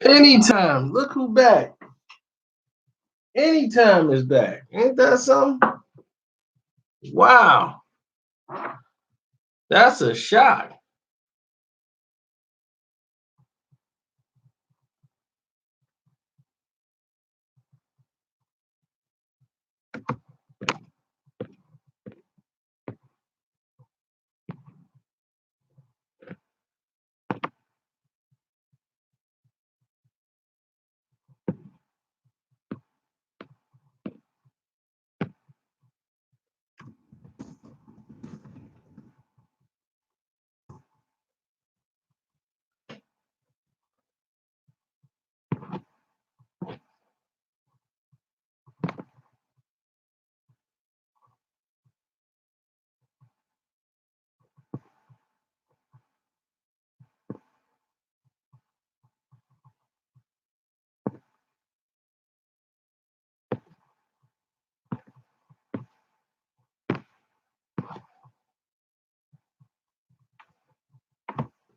Anytime. Look who back. Anytime is back. Ain't that something? Wow. That's a shock.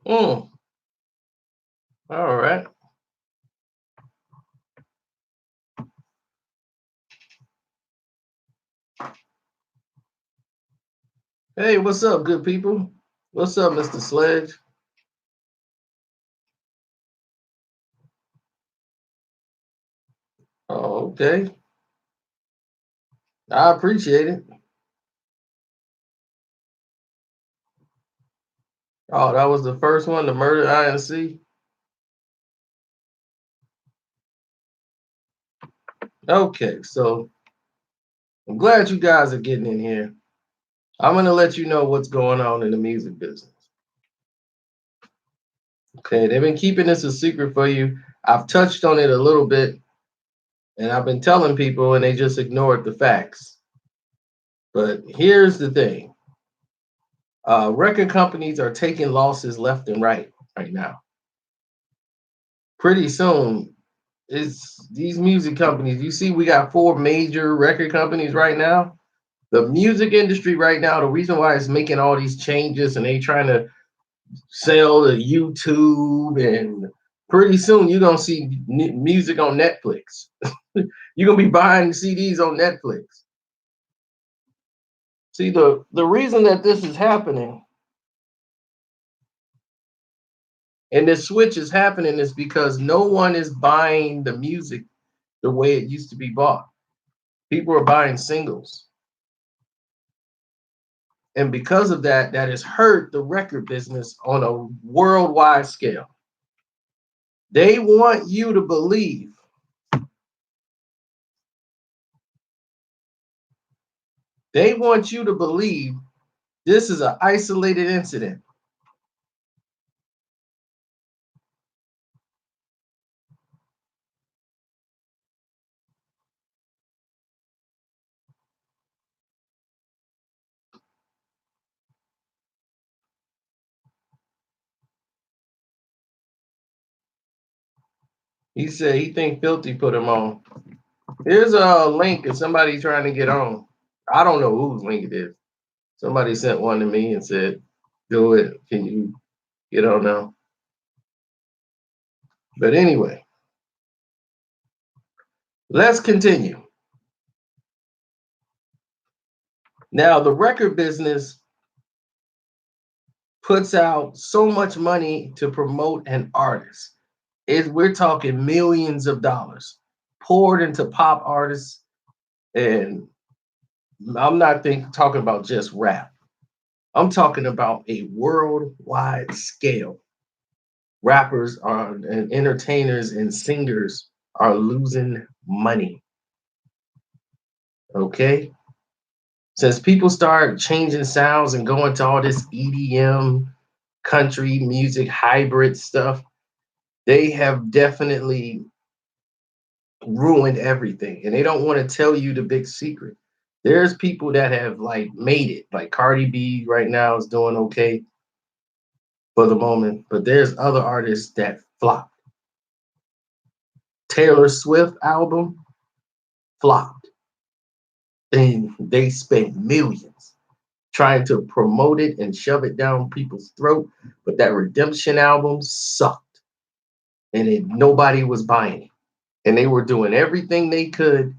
Mm. All right. Hey, what's up, good people? What's up, Mr. Sledge? Oh, okay. I appreciate it. Oh, that was the first one, the murder INC. Okay, so I'm glad you guys are getting in here. I'm gonna let you know what's going on in the music business. Okay, they've been keeping this a secret for you. I've touched on it a little bit, and I've been telling people, and they just ignored the facts. But here's the thing: record companies are taking losses left and right now. Pretty soon, it's these music companies. You see, we got four major record companies right now. The music industry right now, the reason why it's making all these changes and they trying to sell to YouTube, and pretty soon you're gonna see music on Netflix. You're gonna be buying CDs on Netflix. See, the reason that this is happening and this switch is happening is because no one is buying the music the way it used to be bought. People are buying singles. And because of that, that has hurt the record business on a worldwide scale. They want you to believe They want you to believe this is an isolated incident. He said he think Filthy put him on. Here's a link if somebody trying to get on. I don't know whose link it is. Somebody sent one to me and said, "Do it. Can you get on now?" But anyway, let's continue. Now, the record business puts out so much money to promote an artist. We're talking millions of dollars poured into pop artists, and I'm not talking about just rap. I'm talking about a worldwide scale. Rappers are and entertainers and singers are losing money. Okay? Since people start changing sounds and going to all this EDM, country music, hybrid stuff, they have definitely ruined everything. And they don't want to tell you the big secret. There's people that have like made it. Like Cardi B right now is doing okay for the moment, but there's other artists that flopped. Taylor Swift album flopped, and they spent millions trying to promote it and shove it down people's throat. But that Redemption album sucked, and nobody was buying it. And they were doing everything they could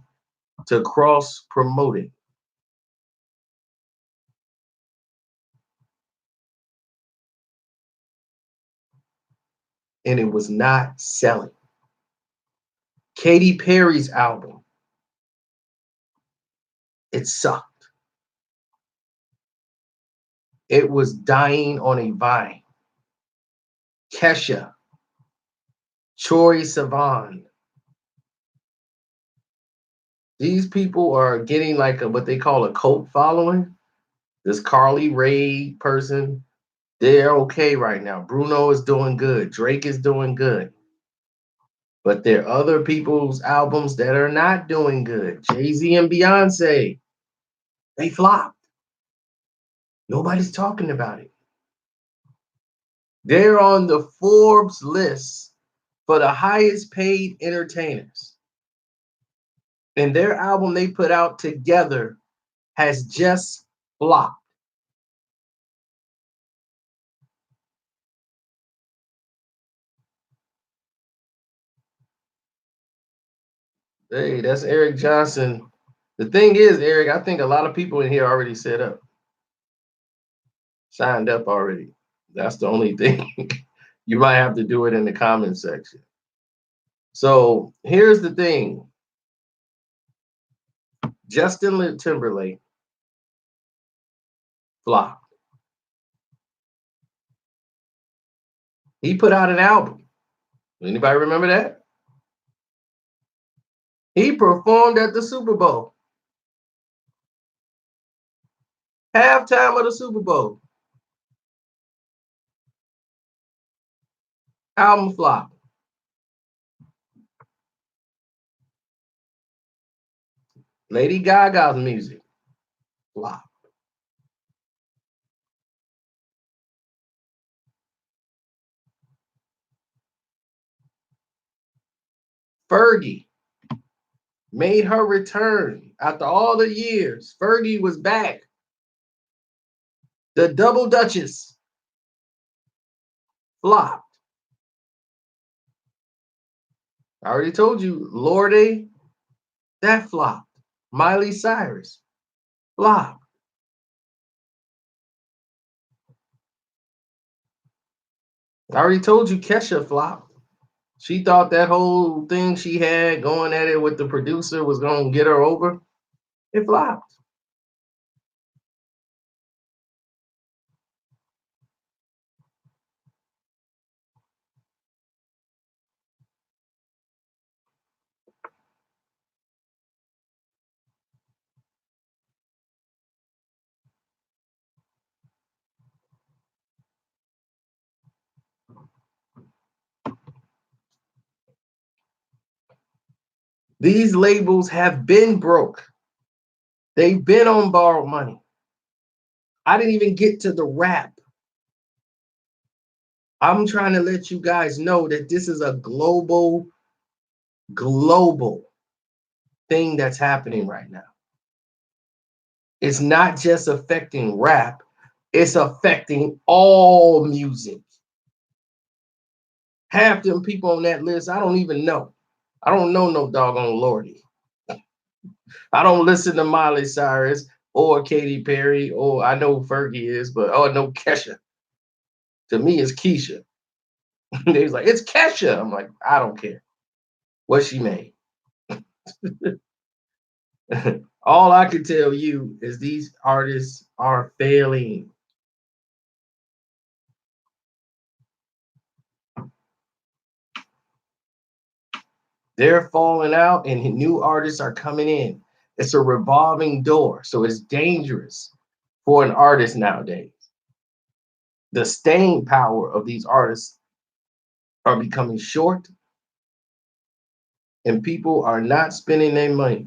to cross promote it. And it was not selling. Katy Perry's album, it sucked. It was dying on a vine. Kesha, Troye Sivan, these people are getting like what they call a cult following. This Carly Rae person, they're okay right now. Bruno is doing good. Drake is doing good. But there are other people's albums that are not doing good. Jay-Z and Beyonce, they flopped. Nobody's talking about it. They're on the Forbes list for the highest paid entertainers. And their album they put out together has just flopped. Hey, that's Eric Johnson. The thing is, Eric, I think a lot of people in here already set up, signed up already. That's the only thing. You might have to do it in the comment section. So here's the thing. Justin Timberlake flopped. He put out an album. Anybody remember that? He performed at the Super Bowl. Halftime of the Super Bowl. Album flop. Lady Gaga's music flop. Fergie made her return after all the years. Fergie was back. The Double Duchess flopped. I already told you, Lorde, that flopped. Miley Cyrus flopped. I already told you, Kesha flopped. She thought that whole thing she had going at it with the producer was going to get her over. It flopped. These labels have been broke. They've been on borrowed money. I didn't even get to the rap. I'm trying to let you guys know that this is a global thing that's happening right now. It's not just affecting rap, it's affecting all music. Half them people on that list, I don't even know. I don't know no doggone Lordy. I don't listen to Miley Cyrus or Katy Perry, or I know Fergie is, but oh, no Kesha. To me, it's Keisha. They was like, it's Kesha. I'm like, I don't care what she made. All I can tell you is these artists are failing. They're falling out and new artists are coming in. It's a revolving door. So it's dangerous for an artist nowadays. The staying power of these artists are becoming short and people are not spending their money.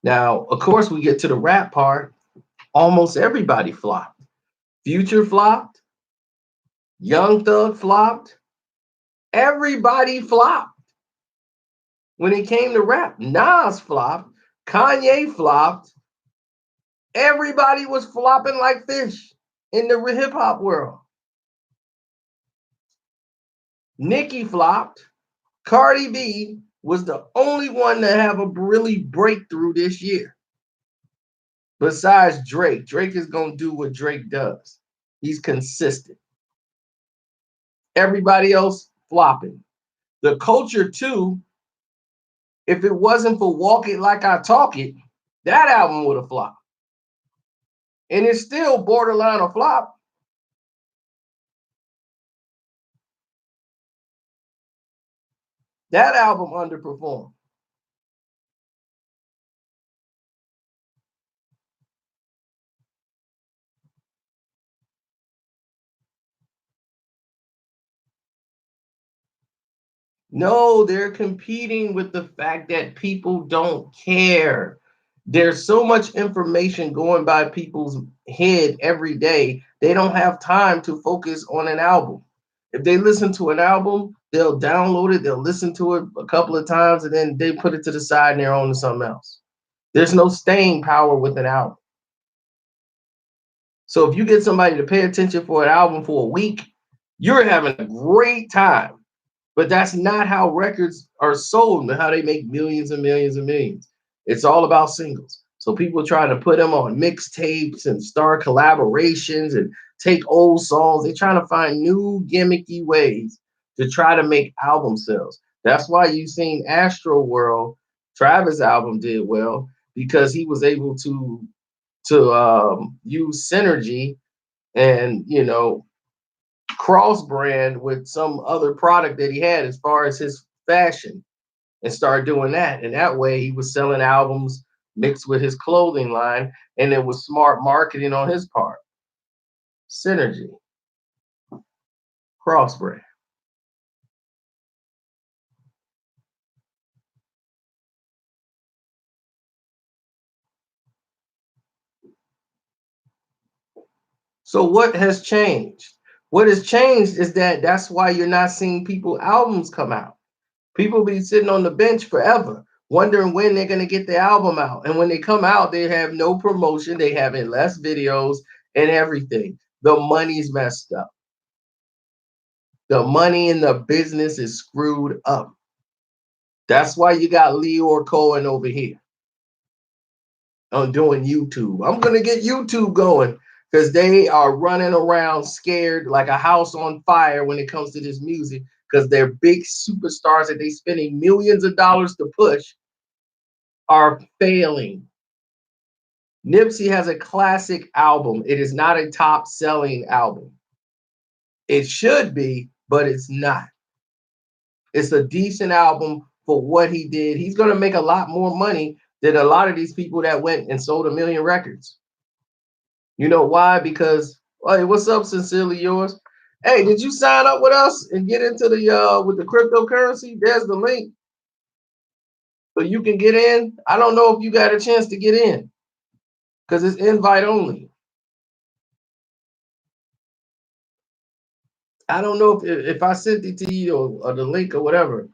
Now, of course, we get to the rap part. Almost everybody flopped. Future flopped. Young Thug flopped. Everybody flopped. When it came to rap, Nas flopped. Kanye flopped. Everybody was flopping like fish in the hip hop world. Nicki flopped. Cardi B was the only one to have a really breakthrough this year. Besides Drake, Drake is going to do what Drake does. He's consistent. Everybody else flopping. The Culture 2, if it wasn't for Walk It Like I Talk It, that album would have flopped. And it's still borderline a flop. That album underperformed. No, they're competing with the fact that people don't care. There's so much information going by people's head every day. They don't have time to focus on an album. If they listen to an album, they'll download it, they'll listen to it a couple of times, and then they put it to the side and they're on to something else. There's no staying power with an album. So if you get somebody to pay attention for an album for a week, you're having a great time. But that's not how records are sold and how they make millions and millions and millions. It's all about singles. So people try to put them on mixtapes and start collaborations and take old songs. They're trying to find new gimmicky ways to try to make album sales. That's why you've seen Astro World, Travis' album did well because he was able to use synergy and cross brand with some other product that he had as far as his fashion and start doing that. And that way he was selling albums mixed with his clothing line, and it was smart marketing on his part. Synergy, cross brand. So what has changed? What has changed is that's why you're not seeing people albums come out. People be sitting on the bench forever, wondering when they're gonna get the album out. And when they come out, they have no promotion, they having less videos and everything. The money's messed up. The money in the business is screwed up. That's why you got Leor Cohen over here on doing YouTube. I'm gonna get YouTube going because they are running around scared like a house on fire when it comes to this music because they're big superstars that they spending millions of dollars to push are failing. Nipsey has a classic album. It is not a top selling album. It should be, but it's not. It's a decent album for what he did. He's going to make a lot more money than a lot of these people that went and sold a million records. You know why? Because, hey, what's up, sincerely yours? Hey, did you sign up with us and get into the with the cryptocurrency? There's the link. So you can get in. I don't know if you got a chance to get in because it's invite only. I don't know if I sent it to you or the link or whatever.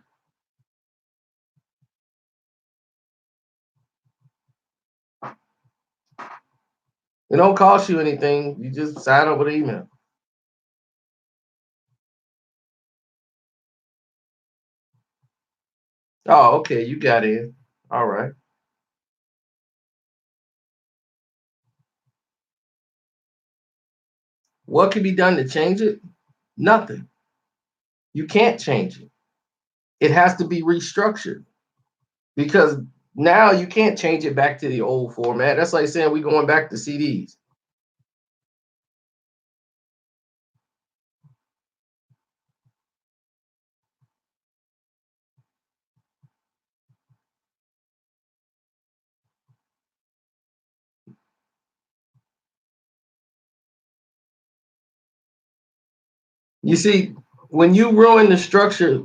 It don't cost you anything. You just sign up with an email. Oh, okay, you got in. All right. What can be done to change it? Nothing. You can't change it. It has to be restructured because now you can't change it back to the old format. That's like saying we're going back to CDs. You see, when you ruin the structure,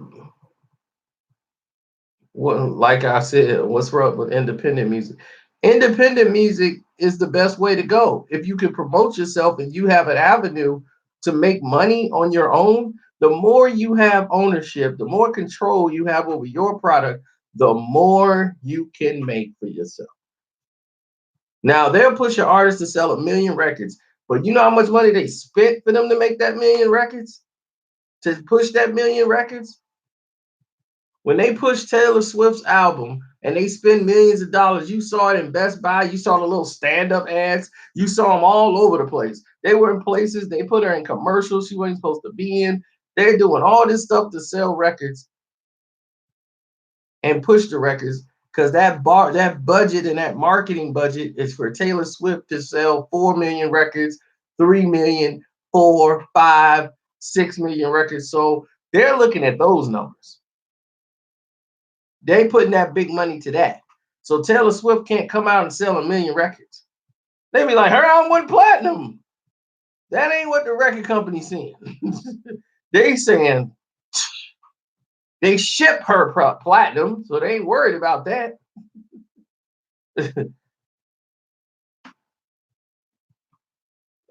well, like I said, what's wrong with independent music? Independent music is the best way to go. If you can promote yourself and you have an avenue to make money on your own, the more you have ownership, the more control you have over your product, the more you can make for yourself. Now, they'll push your artist to sell a million records, but you know how much money they spent for them to make that million records? to push that million records. When they push Taylor Swift's album and they spend millions of dollars, you saw it in Best Buy, you saw the little stand-up ads, you saw them all over the place. They were in places, they put her in commercials she wasn't supposed to be in. They're doing all this stuff to sell records and push the records because that budget and that marketing budget is for Taylor Swift to sell 4 million records, 3 million, 4, 5, 6 million records. So they're looking at those numbers. They putting that big money to that. So Taylor Swift can't come out and sell a million records. They be like, her album went platinum. That ain't what the record company's saying. They saying they ship her platinum, so they ain't worried about that.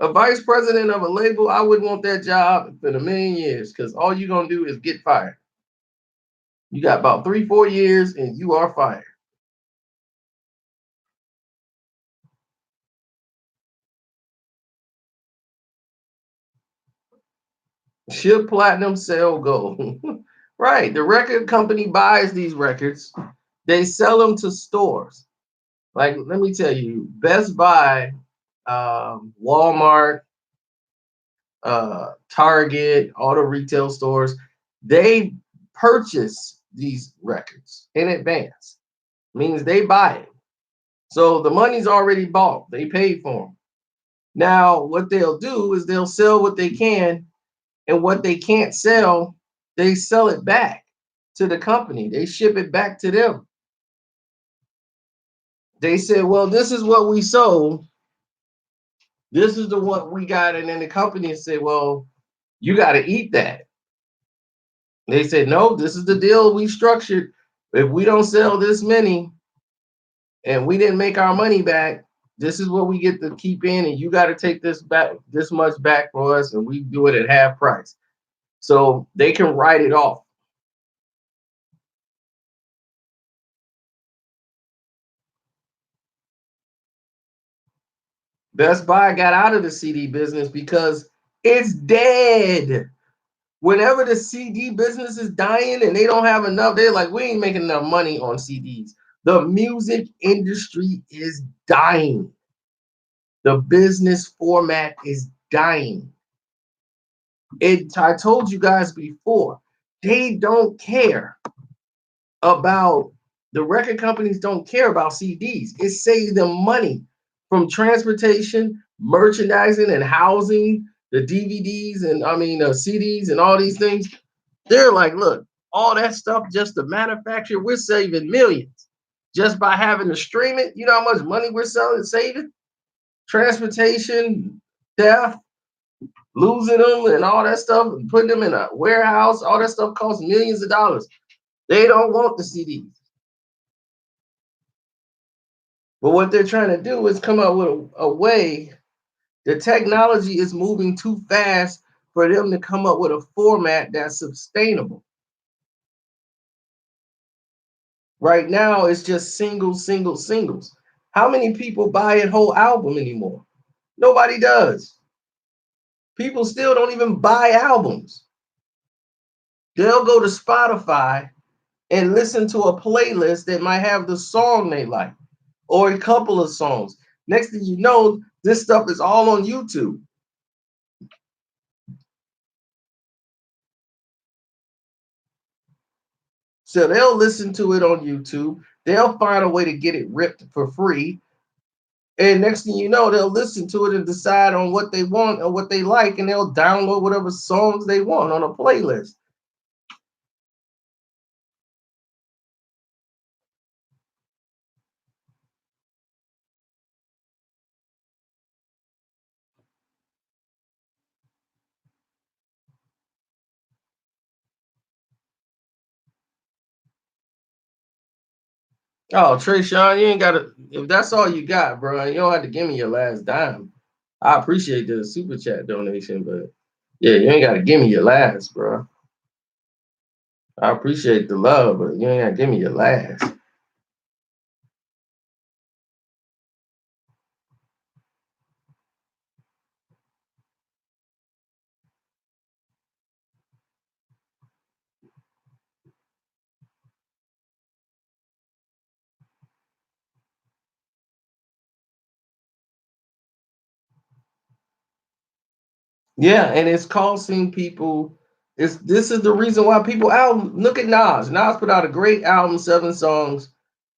A vice president of a label, I wouldn't want that job for a million years because all you're gonna do is get fired. You got about 3, 4 years and you are fired. Ship platinum, sell gold. Right. The record company buys these records, they sell them to stores. Like, let me tell you, Best Buy, Walmart, Target, all the retail stores, they purchase these records in advance. Means they buy it. So the money's already bought. They paid for them. Now, what they'll do is they'll sell what they can, and what they can't sell, they sell it back to the company. They ship it back to them. They said, well, this is what we sold. This is the what we got. And then the company said, well, you got to eat that. They said, no, this is the deal we structured. If we don't sell this many and we didn't make our money back, this is what we get to keep in, and you got to take this back, this much back for us, and we do it at half price. So they can write it off. Best Buy got out of the CD business because it's dead. Whenever the CD business is dying and they don't have enough, they're like, we ain't making enough money on CDs. The music industry is dying. The business format is dying. I told you guys before, they don't care about the record companies don't care about CDs. It saves them money from transportation, merchandising, and housing, the DVDs and CDs and all these things. They're like, look, all that stuff just to manufacture, we're saving millions just by having to stream it. You know how much money we're selling, saving? Transportation, theft, losing them, and all that stuff, and putting them in a warehouse. All that stuff costs millions of dollars. They don't want the CDs. But what they're trying to do is come up with a way. The technology is moving too fast for them to come up with a format that's sustainable. Right now, it's just singles, singles, singles. How many people buy a whole album anymore? Nobody does. People still don't even buy albums. They'll go to Spotify and listen to a playlist that might have the song they like or a couple of songs. Next thing you know, this stuff is all on YouTube. So they'll listen to it on YouTube. They'll find a way to get it ripped for free. And next thing you know, they'll listen to it and decide on what they want or what they like, and they'll download whatever songs they want on a playlist. Oh, Trayshawn, you ain't got to. If that's all you got, bro, you don't have to give me your last dime. I appreciate the super chat donation, but yeah, you ain't got to give me your last, bro. I appreciate the love, but you ain't got to give me your last. Yeah, and it's costing people. This is the reason why people album. Look at Nas. Nas put out a great album, 7 songs.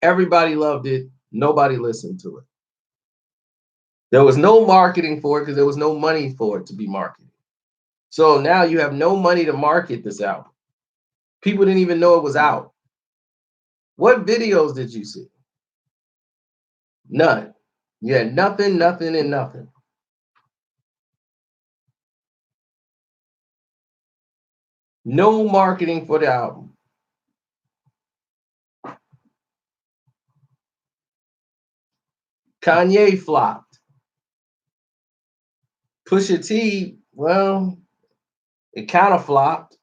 Everybody loved it. Nobody listened to it. There was no marketing for it because there was no money for it to be marketed. So now you have no money to market this album. People didn't even know it was out. What videos did you see? None. You had nothing, nothing, and nothing. No marketing for the album. Kanye flopped. Pusha T, well, it kind of flopped.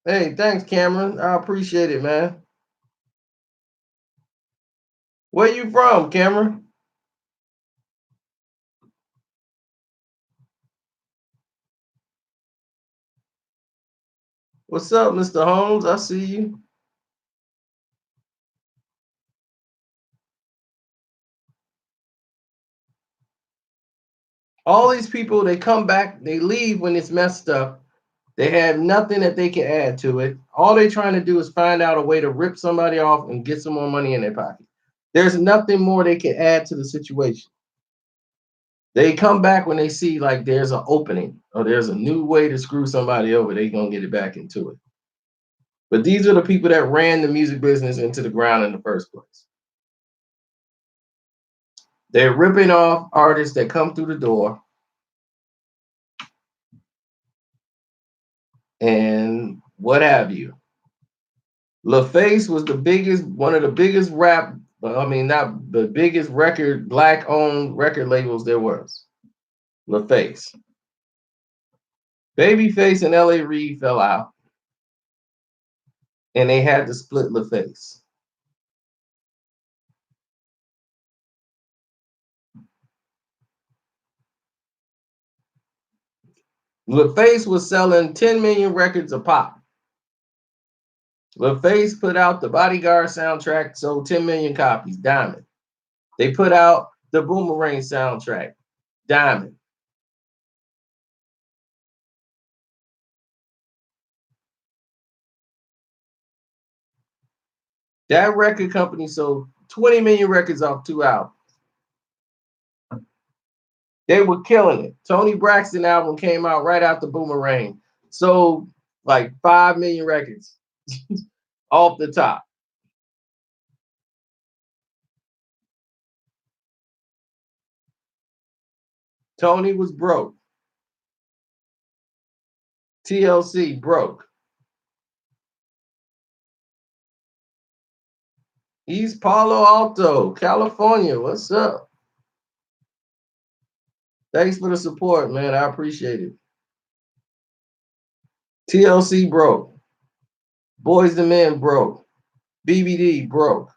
Hey, thanks, Cameron. I appreciate it, man. Where you from, Cameron? What's up, Mr. Holmes? I see you. All these people, they come back, they leave when it's messed up. They have nothing that they can add to it. All they're trying to do is find out a way to rip somebody off and get some more money in their pocket. There's nothing more they can add to the situation. They come back when they see like there's an opening or there's a new way to screw somebody over. They gonna get it back into it. But these are the people that ran the music business into the ground in the first place. They're ripping off artists that come through the door and what have you. LaFace was one of the biggest rap. I mean, not the biggest record, black-owned record labels there was. LaFace, Babyface, and L.A. Reid fell out, and they had to split LaFace. LaFace was selling 10 million records a pop. LaFace put out the Bodyguard soundtrack, sold 10 million copies, diamond. They put out the Boomerang soundtrack, diamond. That record company sold 20 million records off 2 albums. They were killing it. Tony Braxton album came out right after Boomerang. Sold like 5 million records off the top. Tony was broke. TLC broke. East Palo Alto, California. What's up? Thanks for the support, man. I appreciate it. TLC broke. Boys the Men broke. BBD broke.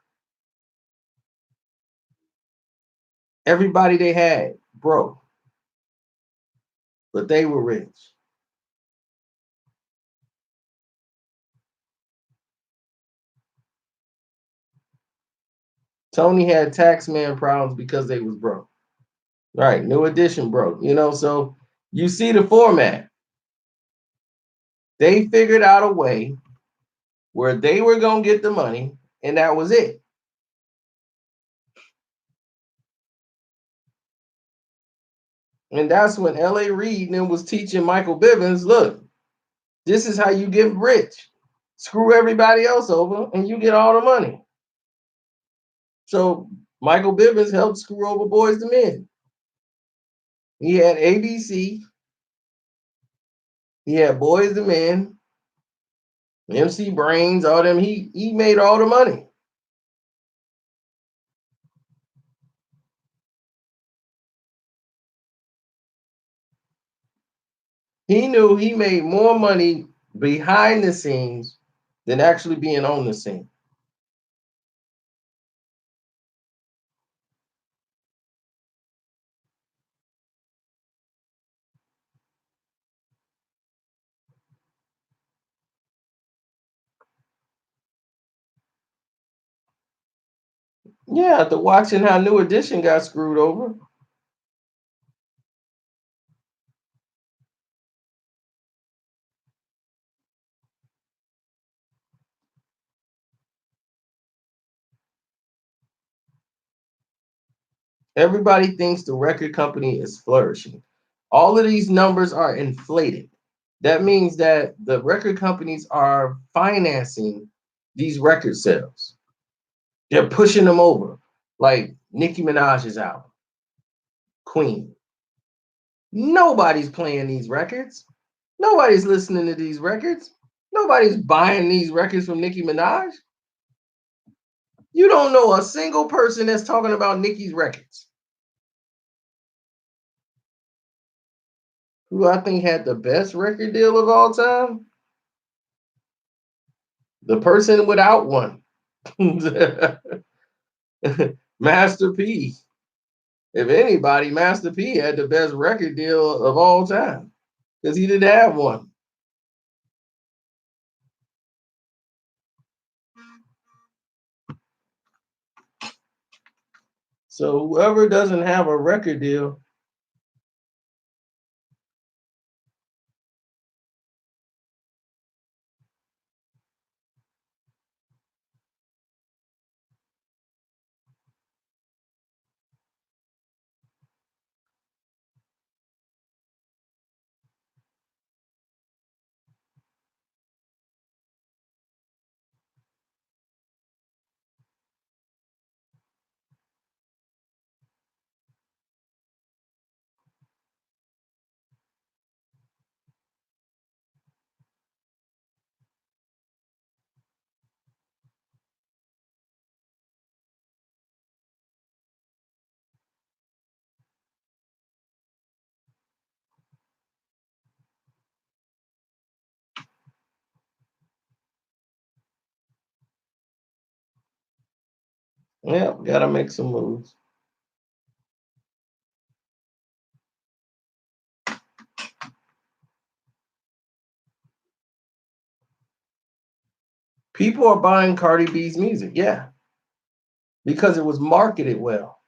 Everybody they had broke, but they were rich. Tony had taxman problems because they was broke. Right, New Edition broke. So you see the format. They figured out a way where they were gonna get the money, and that was it. And that's when L.A. Reid then was teaching Michael Bivins, look, this is how you get rich. Screw everybody else over, and you get all the money. So Michael Bivins helped screw over Boys to Men. He had ABC, he had Boys to Men, MC Brains, all them. He made all the money. He knew he made more money behind the scenes than actually being on the scene. Yeah, after watching how New Edition got screwed over. Everybody thinks the record company is flourishing. All of these numbers are inflated. That means that the record companies are financing these record sales. They're pushing them over. Like Nicki Minaj's album, Queen. Nobody's playing these records. Nobody's listening to these records. Nobody's buying these records from Nicki Minaj. You don't know a single person that's talking about Nicki's records. Who I think had the best record deal of all time? The person without one. Master P. If anybody, Master P had the best record deal of all time because he didn't have one. So whoever doesn't have a record deal, yeah, gotta make some moves. People are buying Cardi B's music, yeah, because it was marketed well.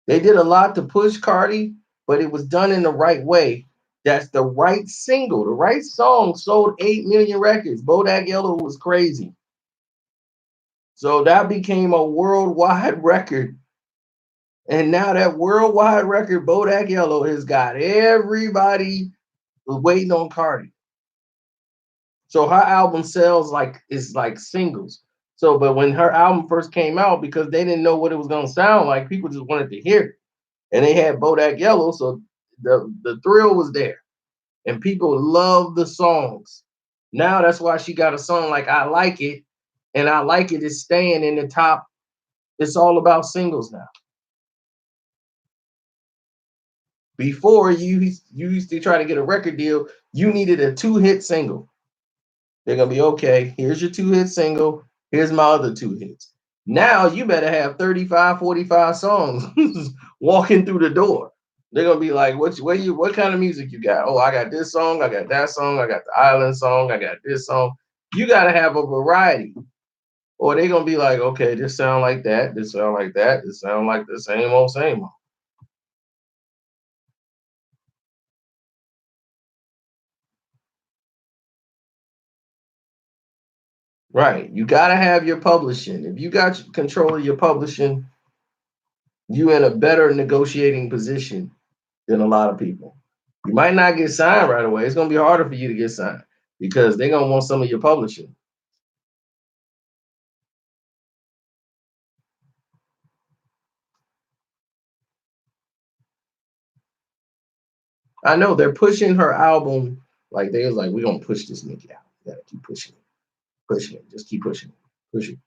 They did a lot to push Cardi, but it was done in the right way. That's the right single. The right song sold 8 million records. Bodak Yellow was crazy. So that became a worldwide record. And now that worldwide record, Bodak Yellow, has got everybody waiting on Cardi. So her album sells like it's like singles. So, but when her album first came out, because they didn't know what it was gonna sound like, people just wanted to hear it. And they had Bodak Yellow, so the thrill was there. And people love the songs. Now that's why she got a song like I Like It, and I Like It is staying in the top. It's all about singles now. Before you used to try to get a record deal, you needed a two-hit single. They're gonna be okay. Here's your two-hit single. Here's my other two hits. Now you better have 35, 45 songs walking through the door. They're gonna be like, what kind of music you got? Oh, I got this song, I got that song, I got the island song, I got this song. You gotta have a variety. Or they're gonna be like, okay, this sound like that, this sound like that, this sound like the same old, same old. Right. You gotta have your publishing. If you got control of your publishing, you in a better negotiating position than a lot of people. You might not get signed right away. It's gonna be harder for you to get signed because they're gonna want some of your publishing. I know they're pushing her album like they was like, we're gonna push this Nicki out. You gotta keep pushing it, just keep pushing it, push it.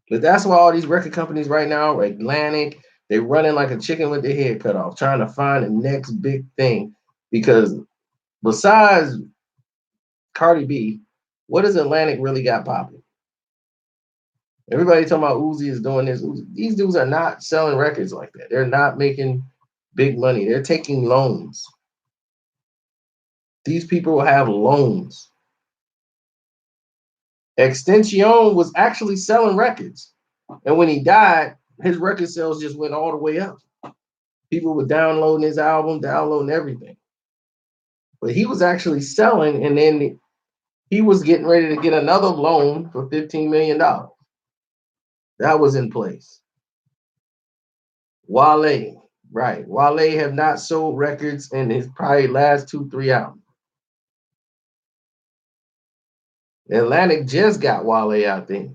But that's why all these record companies right now, Atlantic, they're running like a chicken with their head cut off, trying to find the next big thing. Because besides Cardi B, what does Atlantic really got popping? Everybody talking about Uzi is doing this. These dudes are not selling records like that. They're not making big money. They're taking loans. These people have loans. Extension was actually selling records. And when he died, his record sales just went all the way up. People were downloading his album, downloading everything. But he was actually selling, and then he was getting ready to get another loan for $15 million. That was in place. Wale, right. Wale have not sold records in his probably last 2, 3 albums. Atlantic just got Wale out there.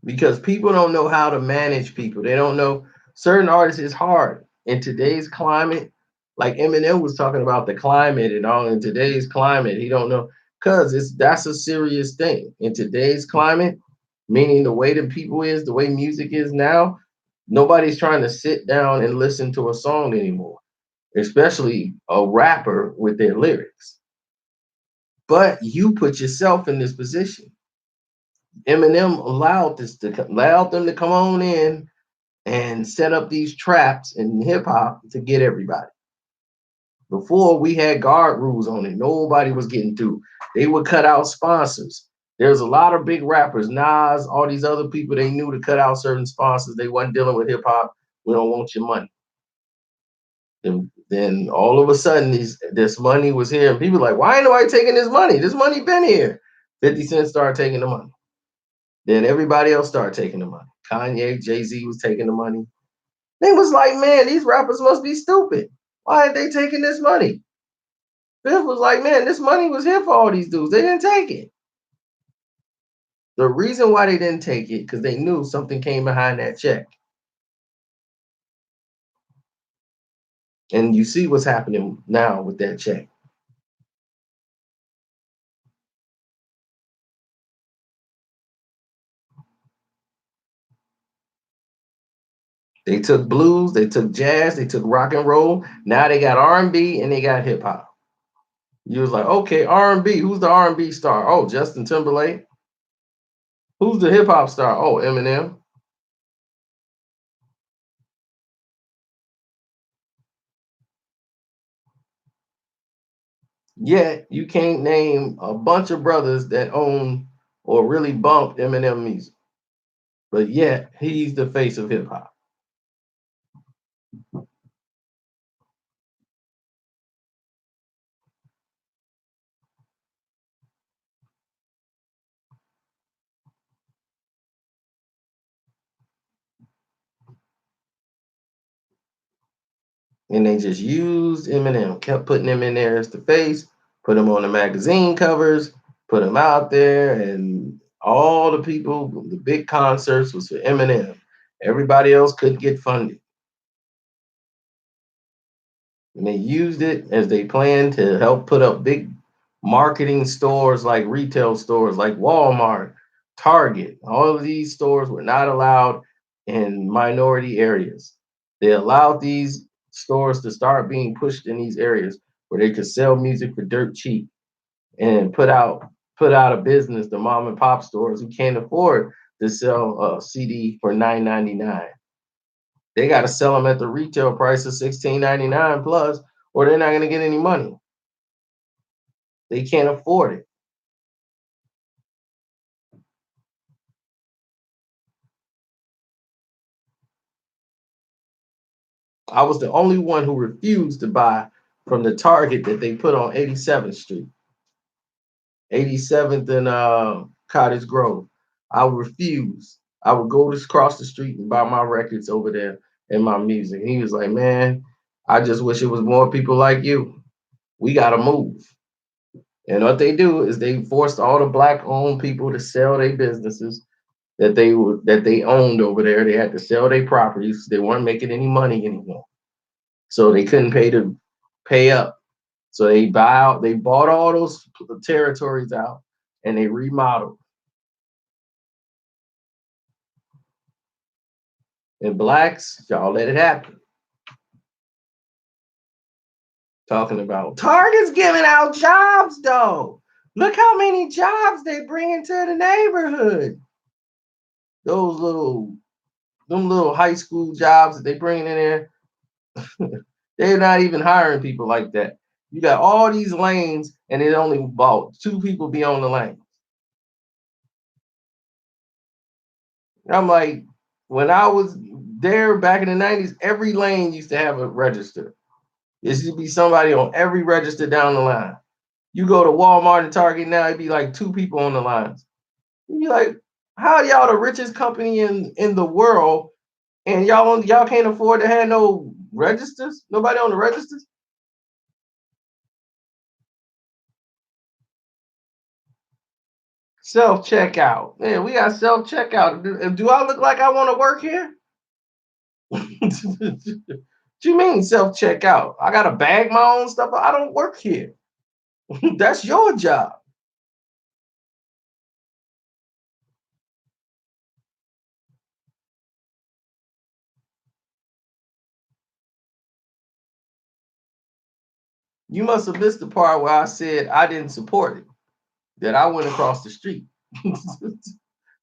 Because people don't know how to manage people. They don't know certain artists is hard in today's climate. Like Eminem was talking about the climate and all in today's climate. He don't know because that's a serious thing in today's climate. Meaning the way the people is, the way music is now, nobody's trying to sit down and listen to a song anymore, especially a rapper with their lyrics. But you put yourself in this position. Eminem allowed them to come on in and set up these traps in hip hop to get everybody. Before we had guard rules on it, nobody was getting through. They would cut out sponsors. There's a lot of big rappers, Nas, all these other people. They knew to cut out certain sponsors. They wasn't dealing with hip hop. We don't want your money. Then all of a sudden, this money was here, and people were like, why ain't nobody taking this money? This money been here. 50 Cent started taking the money. Then everybody else started taking the money. Kanye, Jay-Z was taking the money. They was like, man, these rappers must be stupid. Why aren't they taking this money? Biff was like, man, this money was here for all these dudes. They didn't take it. The reason why they didn't take it, because they knew something came behind that check. And you see what's happening now with that check. They took blues, they took jazz, they took rock and roll. Now they got R&B and they got hip hop. You was like, okay, R&B. Who's the R&B star? Oh, Justin Timberlake. Who's the hip hop star? Oh, Eminem. Yet you can't name a bunch of brothers that own or really bump Eminem music. But yet he's the face of hip hop. And they just used Eminem, kept putting him in there as the face, put him on the magazine covers, put him out there, and all the people, the big concerts was for Eminem. Everybody else couldn't get funded. And they used it as they planned to help put up big marketing stores like retail stores like Walmart, Target. All of these stores were not allowed in minority areas. They allowed these stores to start being pushed in these areas where they could sell music for dirt cheap and put out of business the mom and pop stores who can't afford to sell a CD for $9.99. They got to sell them at the retail price of $16.99 plus, or they're not going to get any money. They can't afford it. I was the only one who refused to buy from the Target that they put on 87th Street, 87th and Cottage Grove. I would refuse. I would go to across the street and buy my records over there and my music. He was like, man, I just wish it was more people like you. We got to move. And what they do is they forced all the black owned people to sell their businesses that they owned over there. They had to sell their properties. They weren't making any money anymore. So they couldn't pay up. So they bought all those territories out and they remodeled. And blacks, y'all let it happen. Talking about Target's giving out jobs though. Look how many jobs they bring into the neighborhood. Those little them little high school jobs that they bringing in there, they're not even hiring people like that. You got all these lanes, and it only about two people be on the lane. I'm like, when I was there back in the 90s, every lane used to have a register. There used to be somebody on every register down the line. You go to Walmart and Target now, it'd be like two people on the lines. You be like, how y'all the richest company in the world, and y'all can't afford to have no registers? Nobody on the registers? Self checkout. Man, we got self checkout. Do I look like I want to work here? What you mean self checkout? I gotta bag my own stuff. I don't work here. That's your job. You must have missed the part where I said I didn't support it, that I went across the street.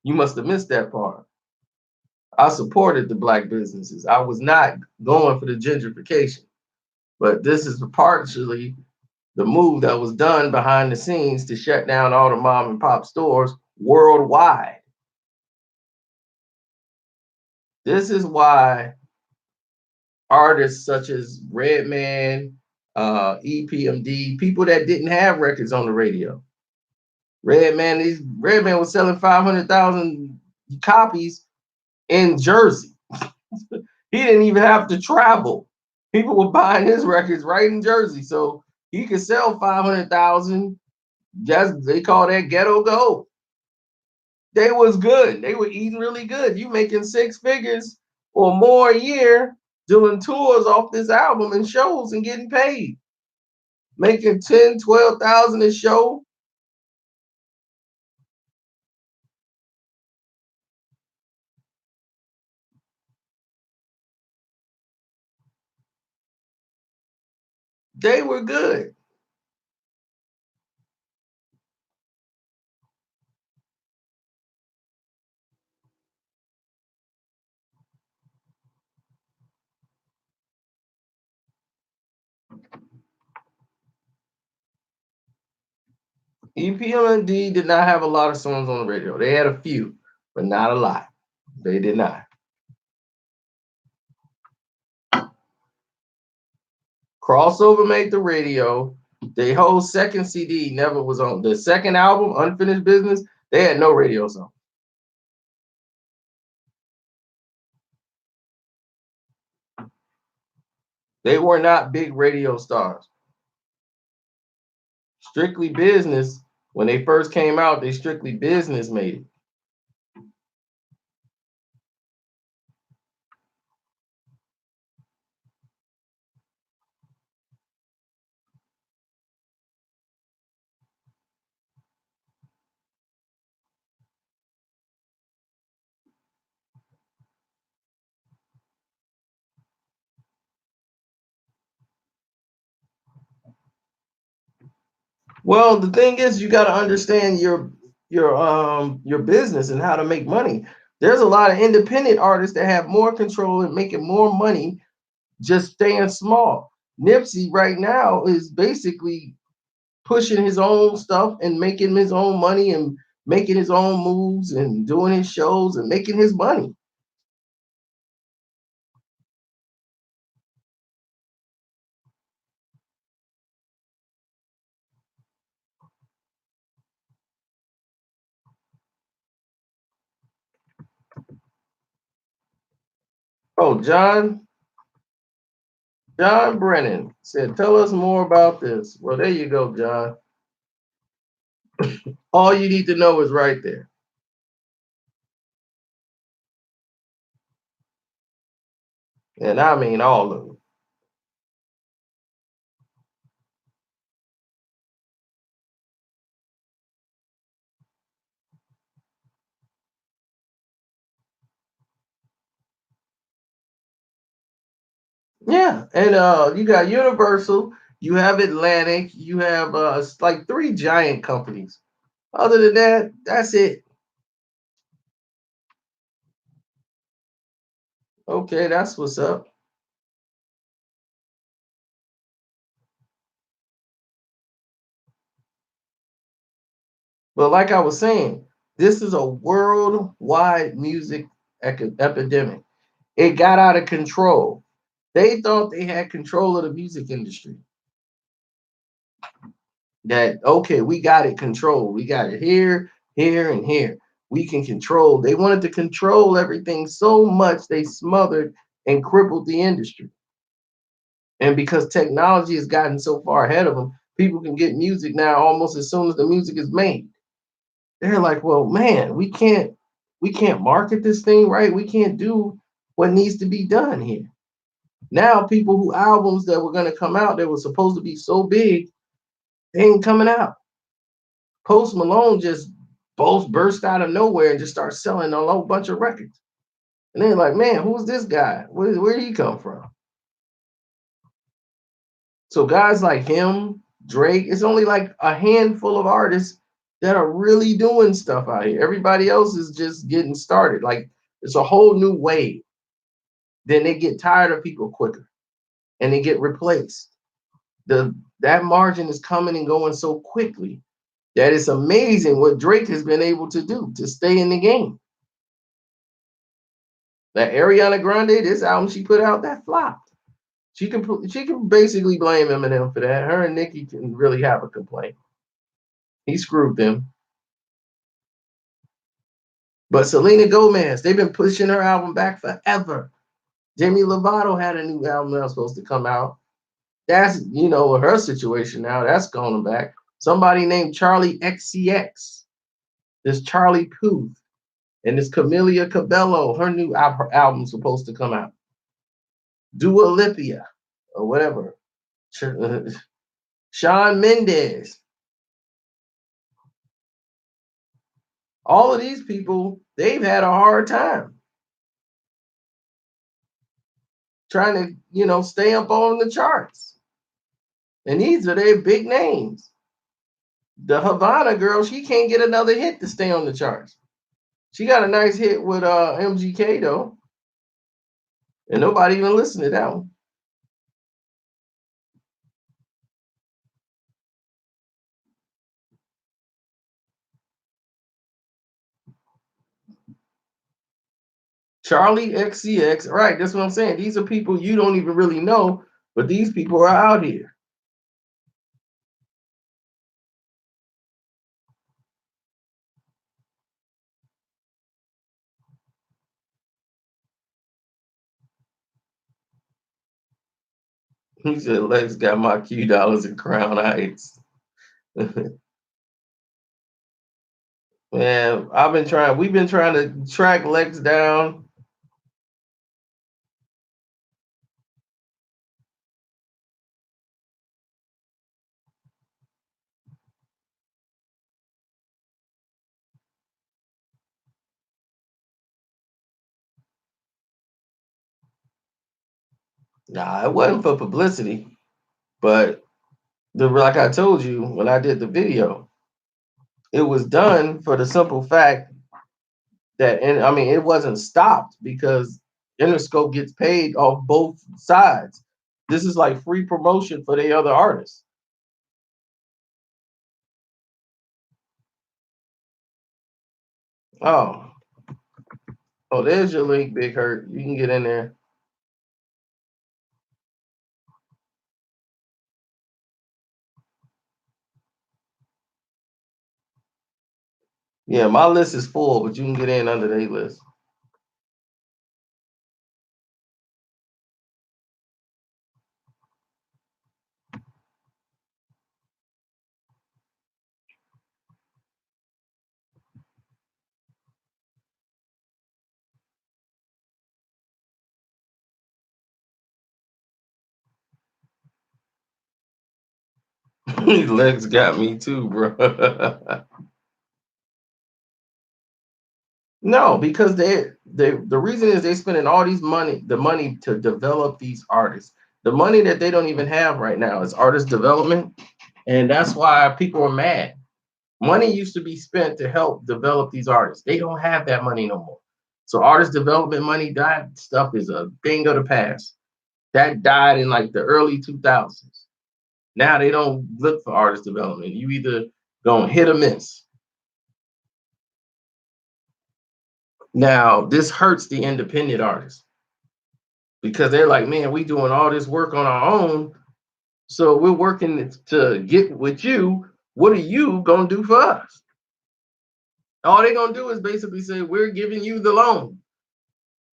You must have missed that part. I supported the black businesses. I was not going for the gentrification, but this is partially the move that was done behind the scenes to shut down all the mom and pop stores worldwide. This is why artists such as Redman, EPMD, people that didn't have records on the radio. Redman was selling 500,000 copies in Jersey. He didn't even have to travel. People were buying his records right in Jersey, so he could sell 500,000. Just they call that ghetto gold. They was good. They were eating really good. You making six figures or more a year doing tours off this album and shows and getting paid. Making 10, 12,000 a show. They were good. EPMD did not have a lot of songs on the radio. They had a few, but not a lot. They did not. Crossover made the radio. The whole second CD never was on. The second album, Unfinished Business, they had no radio song. They were not big radio stars. Strictly Business, when they first came out, they Strictly Business made it. Well, the thing is, you got to understand your business and how to make money. There's a lot of independent artists that have more control and making more money just staying small. Nipsey right now is basically pushing his own stuff and making his own money and making his own moves and doing his shows and making his money. Oh, John Brennan said, tell us more about this. Well, there you go, John. All you need to know is right there. And I mean all of it. Yeah. And you got Universal, you have Atlantic, you have like three giant companies. Other than that, that's it. Okay, that's what's up. But like I was saying, this is a worldwide music epidemic. It got out of control. They thought they had control of the music industry. That okay, we got it controlled. We got it here, here, and here. We can control. They wanted to control everything so much they smothered and crippled the industry. And because technology has gotten so far ahead of them, people can get music now almost as soon as the music is made. They're like, well, man, we can't market this thing right. We can't do what needs to be done here. Now, people who albums that were going to come out that were supposed to be so big, they ain't coming out. Post Malone just both burst out of nowhere and just start selling a whole bunch of records. And they're like, man, who's this guy? Where did he come from? So guys like him, Drake, it's only like a handful of artists that are really doing stuff out here. Everybody else is just getting started. Like it's a whole new wave. Then they get tired of people quicker and they get replaced. That margin is coming and going so quickly that it's amazing what Drake has been able to do to stay in the game. That Ariana Grande, this album she put out, that flopped. She can basically blame Eminem for that. Her and Nicki can really have a complaint. He screwed them. But Selena Gomez, they've been pushing her album back forever. Demi Lovato had a new album that was supposed to come out. That's her situation now. That's going back. Somebody named Charlie XCX. There's Charlie Puth and this Camila Cabello. Her new album's supposed to come out. Dua Lipa or whatever. Shawn Mendes. All of these people, they've had a hard time trying to, stay up on the charts. And these are their big names. The Havana girl, she can't get another hit to stay on the charts. She got a nice hit with MGK though, and nobody even listened to that one. Charlie XCX, right? That's what I'm saying. These are people you don't even really know, but these people are out here. He said, Lex got my Q dollars in Crown Heights. Man, we've been trying to track Lex down. Nah, it wasn't for publicity, but like I told you when I did the video, it was done for the simple fact that, and I mean, it wasn't stopped because Interscope gets paid off both sides. This is like free promotion for the other artists. Oh, oh, there's your link, Big Hurt. You can get in there. Yeah, my list is full, but you can get in under their list. These legs got me too, bro. No, because the reason is they're spending all the money to develop these artists. The money that they don't even have right now is artist development, and that's why people are mad. Money used to be spent to help develop these artists. They don't have that money no more. So artist development money, that stuff is a thing of the past. That died in like the early 2000s. Now they don't look for artist development. You either gonna hit or miss. Now this hurts the independent artists because they're like, man, we doing all this work on our own, so we're working to get with you. What are you gonna do for us? All they're gonna do is basically say, we're giving you the loan.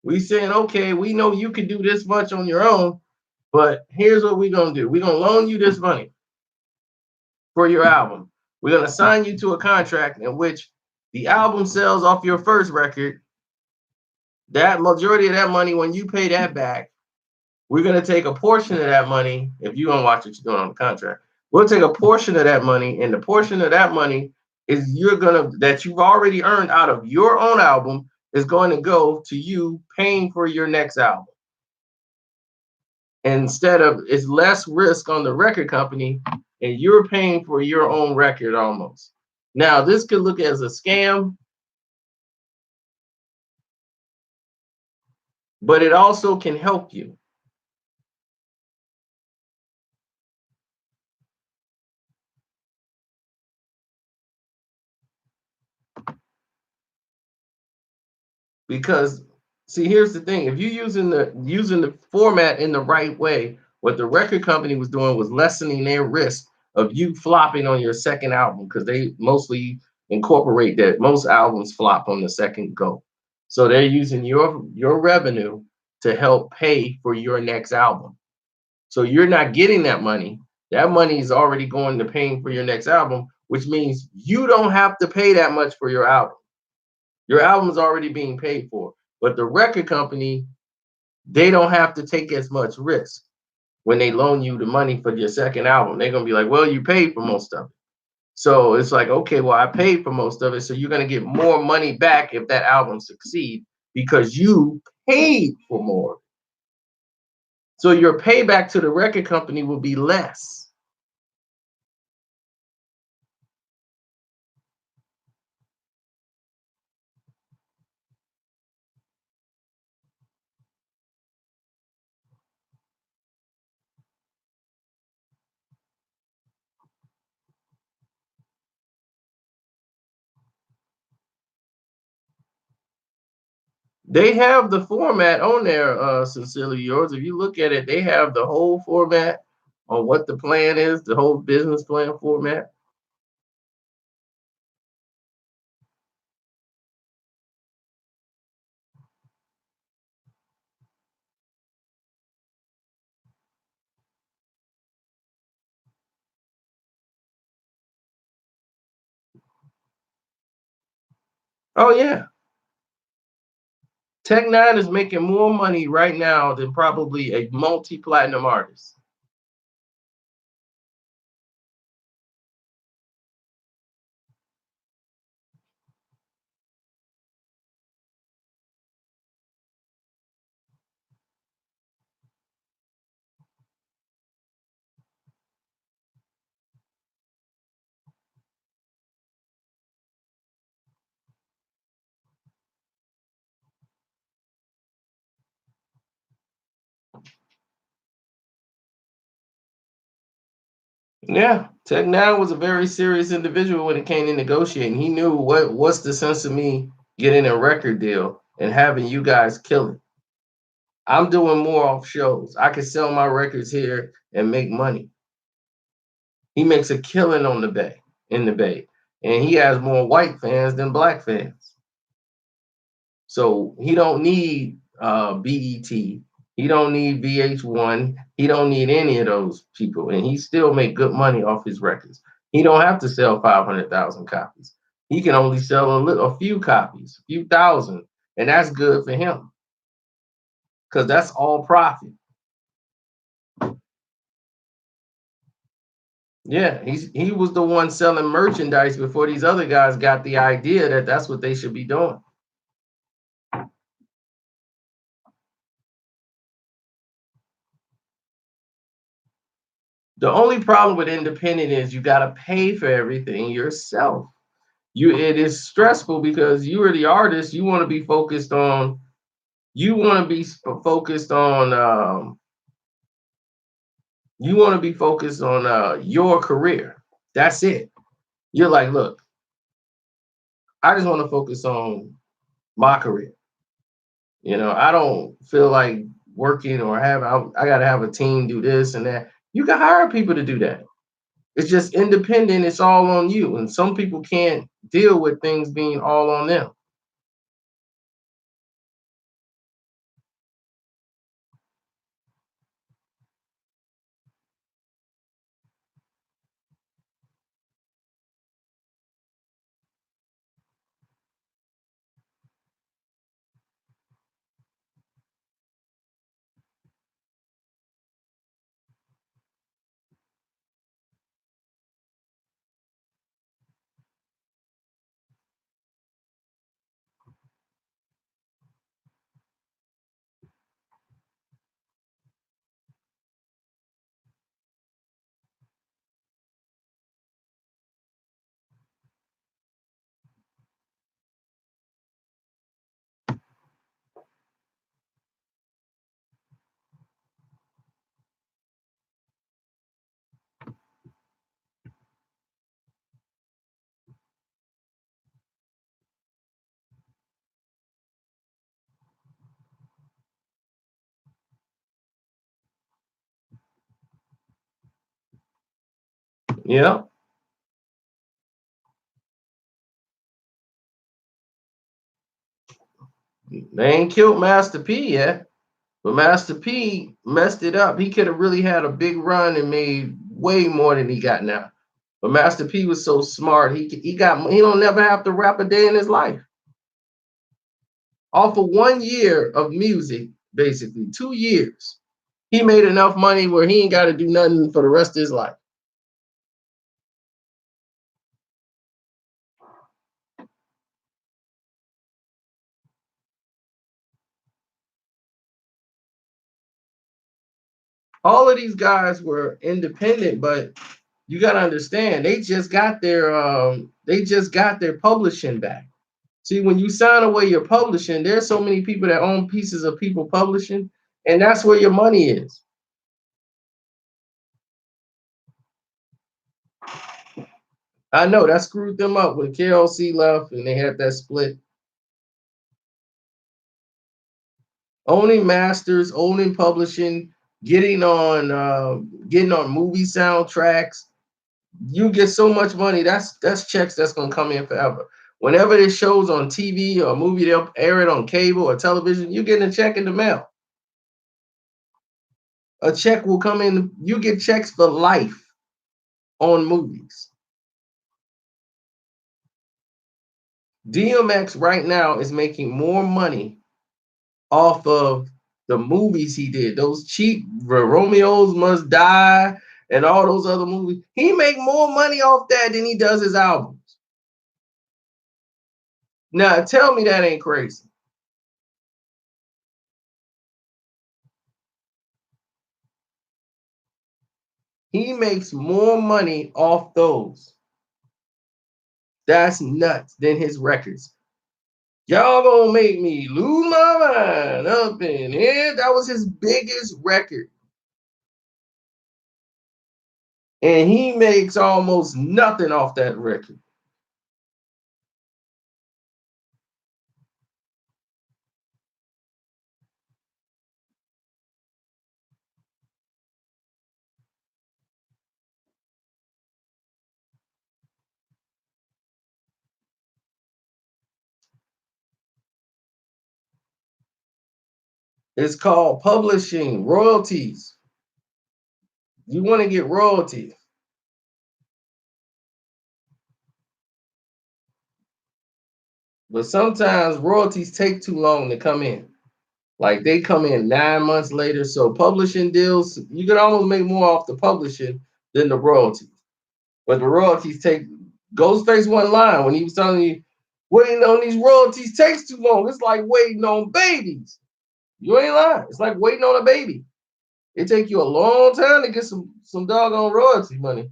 We saying, okay, we know you can do this much on your own, but here's what we're gonna do. We're gonna loan you this money for your album. We're gonna sign you to a contract in which the album sells off your first record. That majority of that money, when you pay that back, we're gonna take a portion of that money. If you don't watch what you're doing on the contract, we'll take a portion of that money, and the portion of that money is that you've already earned out of your own album is going to go to you paying for your next album. Instead of, it's less risk on the record company, and you're paying for your own record almost. Now, this could look as a scam, but it also can help you. Because see, here's the thing: if you're using the format in the right way, what the record company was doing was lessening their risk of you flopping on your second album, because they mostly incorporate that most albums flop on the second go. So they're using your revenue to help pay for your next album. So you're not getting that money. That money is already going to paying for your next album, which means you don't have to pay that much for your album. Your album is already being paid for. But the record company, they don't have to take as much risk when they loan you the money for your second album. They're gonna be like, well, you paid for most of it. So it's like, okay, well, I paid for most of it. So you're gonna get more money back if that album succeeds because you paid for more. So your payback to the record company will be less. They have the format on there, Sincerely Yours. If you look at it, they have the whole format on what the plan is, the whole business plan format. Oh yeah. Tech Nine is making more money right now than probably a multi-platinum artist. Yeah, Tech Nine was a very serious individual when it came to negotiating. He knew what's the sense of me getting a record deal and having you guys kill it. I'm doing more off shows. I can sell my records here and make money. He makes a killing on the Bay, in the Bay, and he has more white fans than black fans. So he don't need BET. He don't need VH1. He don't need any of those people, and he still make good money off his records. He don't have to sell 500,000 copies. He can only sell a few copies, a few thousand, and that's good for him because that's all profit. Yeah, he was the one selling merchandise before these other guys got the idea that that's what they should be doing. The only problem with independent is you got to pay for everything yourself. it is stressful because you are the artist. You want to be focused on you want to be focused on you want to be focused on your career. That's it. You're like, look, I just want to focus on my career. I don't feel like working or I got to have a team do this and that. You can hire people to do that. It's just independent. It's all on you. And some people can't deal with things being all on them. Yeah. They ain't killed Master P yet. But Master P messed it up. He could have really had a big run and made way more than he got now. But Master P was so smart. He don't never have to rap a day in his life. Off of 1 year of music, basically 2 years, he made enough money where he ain't got to do nothing for the rest of his life. All of these guys were independent, but you got to understand they just got their publishing back. See, when you sign away your publishing, there's so many people that own pieces of people publishing, and that's where your money is. I know that screwed them up when KLC left and they had that split. Owning masters, owning publishing, getting on movie soundtracks, you get so much money. That's checks that's gonna come in forever. Whenever this show's on TV or a movie, they'll air it on cable or television. You get a check in the mail. A check will come in. You get checks for life on movies. DMX right now is making more money off of the movies he did. Those cheap Romeo's Must Die and all those other movies. He make more money off that than he does his albums. Now tell me that ain't crazy. He makes more money off those. That's nuts than his records. Y'all gonna make me lose my mind up in here. That was his biggest record. And he makes almost nothing off that record. It's called publishing royalties. You want to get royalties. But sometimes royalties take too long to come in. Like they come in 9 months later. So publishing deals, you can almost make more off the publishing than the royalties. But the royalties take Ghostface one line when he was telling you waiting on these royalties takes too long. It's like waiting on babies. You ain't lying. It's like waiting on a baby. It take you a long time to get some doggone royalty money.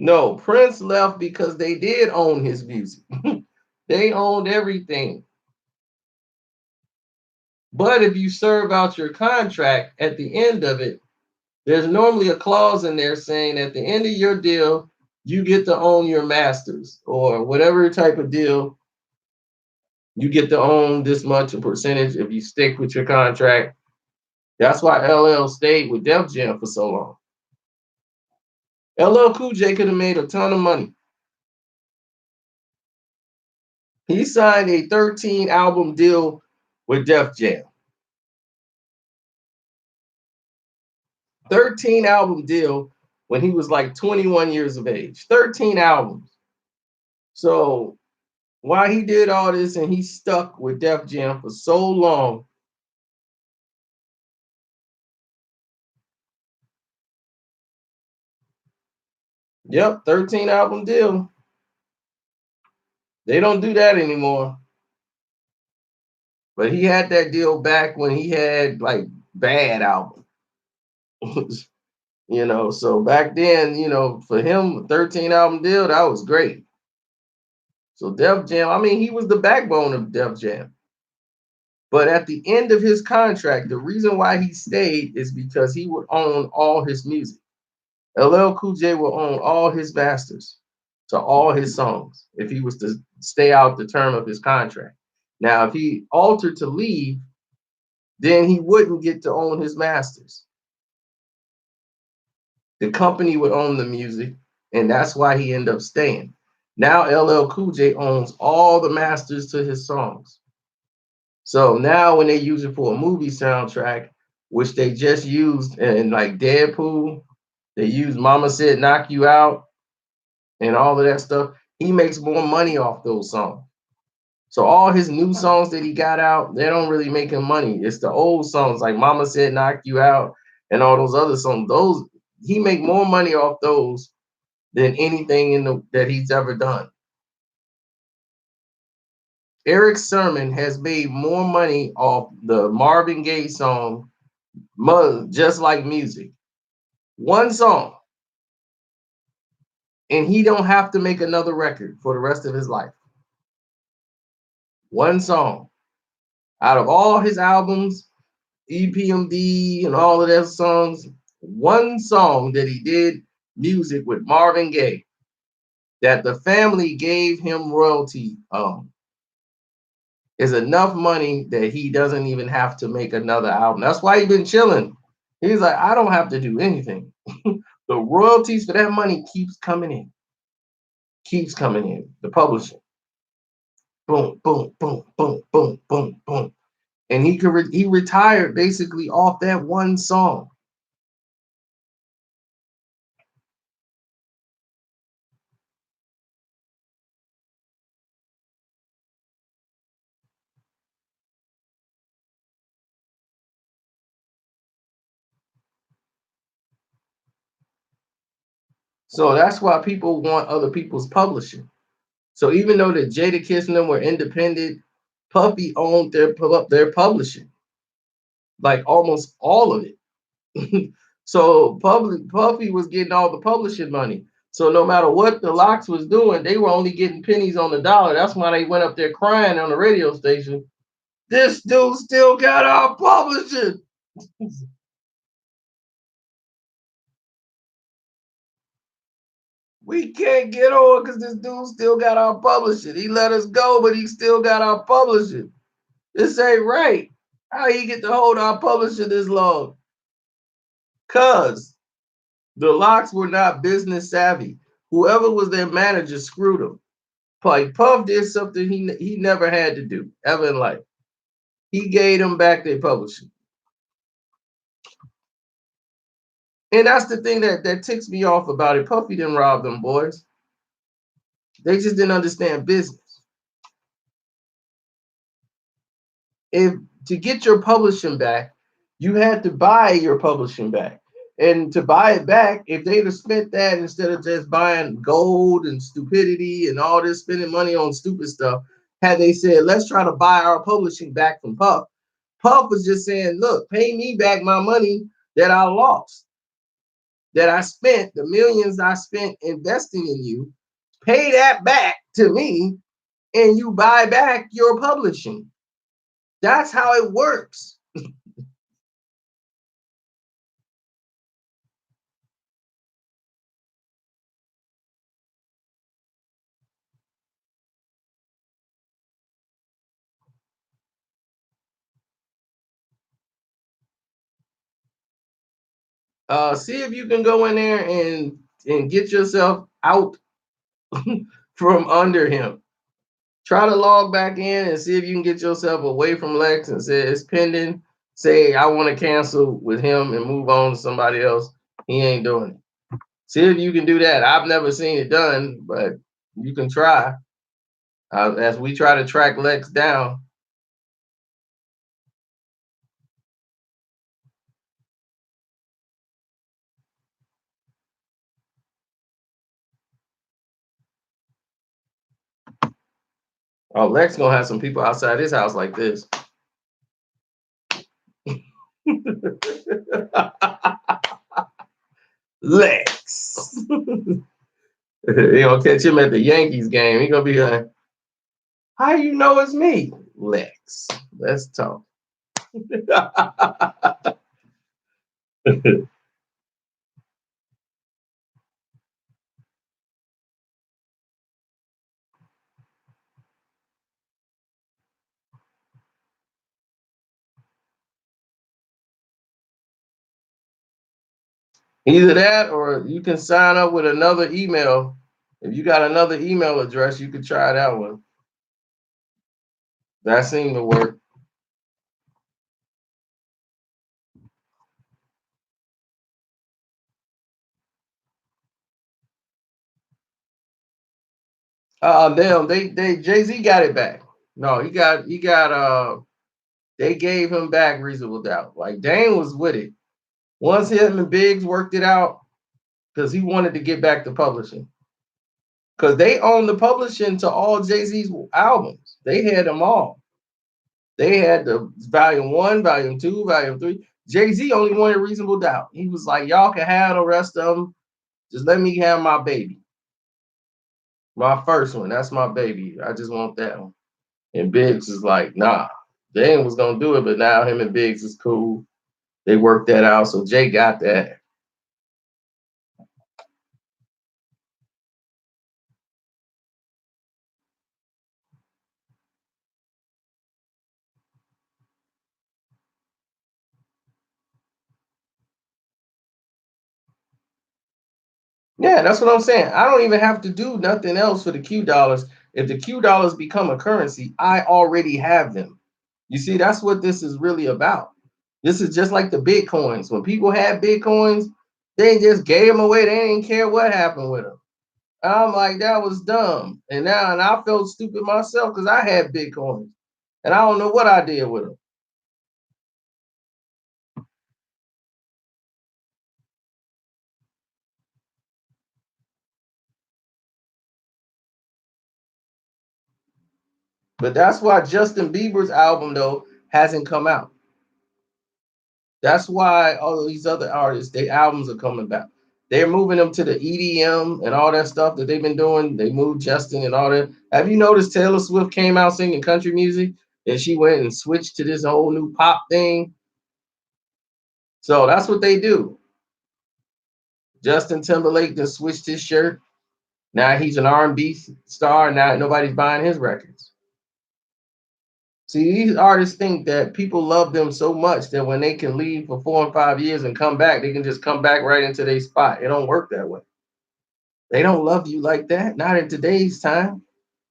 No, Prince left because they did own his music. They owned everything. But if you serve out your contract at the end of it, there's normally a clause in there saying at the end of your deal, you get to own your masters or whatever type of deal. You get to own this much a percentage if you stick with your contract. That's why LL stayed with Def Jam for so long. LL Cool J could have made a ton of money. He signed a 13 album deal with Def Jam. 13 album deal when he was like 21 years of age. 13 albums. So while he did all this and he stuck with Def Jam for so long, yep, 13 album deal. They don't do that anymore. But he had that deal back when he had like bad albums. So back then, for him, 13 album deal, that was great. So Def Jam, I mean, he was the backbone of Def Jam. But at the end of his contract, the reason why he stayed is because he would own all his music. LL Cool J will own all his masters to all his songs if he was to stay out the term of his contract. Now, if he altered to leave, then he wouldn't get to own his masters. The company would own the music, and that's why he ended up staying. Now LL Cool J owns all the masters to his songs. So now when they use it for a movie soundtrack, which they just used in like Deadpool, they use Mama Said Knock You Out and all of that stuff, he makes more money off those songs. So all his new songs that he got out, they don't really make him money. It's the old songs like Mama Said Knock You Out and all those other songs. Those he make more money off those than anything that he's ever done. Eric Sermon has made more money off the Marvin Gaye song Just Like Music. One song. And he don't have to make another record for the rest of his life. One song. Out of all his albums, EPMD and all of their songs, one song that he did music with Marvin Gaye that the family gave him royalty is enough money that he doesn't even have to make another album. That's why he's been chilling. He's like, I don't have to do anything. The royalties for that money keeps coming in. Keeps coming in. The publishing. Boom, boom, boom, boom, boom, boom, boom. And he retired basically off that one song. So that's why people want other people's publishing. So even though the Jadakiss and them were independent, Puffy owned their publishing, like almost all of it. So Puffy was getting all the publishing money. So no matter what the Locks was doing, they were only getting pennies on the dollar. That's why they went up there crying on the radio station. This dude still got our publishing. We can't get on because this dude still got our publishing. He let us go, but he still got our publishing. This ain't right. How he get to hold our publishing this long? Cause the Locks were not business savvy. Whoever was their manager screwed them. Like Puff did something he never had to do ever in life. He gave them back their publishing. And that's the thing that ticks me off about it. Puffy didn't rob them boys. They just didn't understand business. If to get your publishing back, you had to buy your publishing back. And to buy it back, if they'd have spent that instead of just buying gold and stupidity and all this spending money on stupid stuff, had they said, let's try to buy our publishing back from Puff, Puff was just saying, look, pay me back my money that I lost. that I spent, the millions I spent investing in you, pay that back to me, and you buy back your publishing. That's how it works. See if you can go in there and get yourself out from under him. Try to log back in and see if you can get yourself away from Lex and say it's pending. Say I want to cancel with him and move on to somebody else. He ain't doing it. See if you can do that. I've never seen it done, but you can try. As we try to track Lex down. Oh, Lex gonna have some people outside his house like this. Lex. They gonna catch him at the Yankees game. He gonna be like, "How you know it's me, Lex? Let's talk." Either that, or you can sign up with another email. If you got another email address, you could try that one. That seemed to work. Damn, they Jay-Z got it back. No, he got they gave him back reasonable doubt. Like Dane was with it. Once him and Biggs worked it out, because he wanted to get back to publishing. Because they own the publishing to all Jay-Z's albums. They had them all. They had the volume one, volume two, volume three. Jay-Z only wanted reasonable doubt. He was like, y'all can have the rest of them. Just let me have my baby. My first one. That's my baby. I just want that one. And Biggs is like, nah. Dane was gonna do it, but now him and Biggs is cool. They worked that out. So Jay got that. Yeah, that's what I'm saying. I don't even have to do nothing else for the Q dollars. If the Q dollars become a currency, I already have them. You see, that's what this is really about. This is just like the Bitcoins. When people had Bitcoins, they just gave them away. They didn't care what happened with them. I'm like, that was dumb. And I felt stupid myself because I had Bitcoins. And I don't know what I did with them. But that's why Justin Bieber's album, though, hasn't come out. That's why all of these other artists, their albums are coming back. They're moving them to the EDM and all that stuff that they've been doing. They moved Justin and all that. Have you noticed Taylor Swift came out singing country music and she went and switched to this whole new pop thing? So that's what they do. Justin Timberlake just switched his shirt. Now he's an R&B star. Now nobody's buying his records. See, these artists think that people love them so much that when they can leave for 4 and 5 years and come back, they can just come back right into their spot. It don't work that way. They don't love you like that. Not in today's time.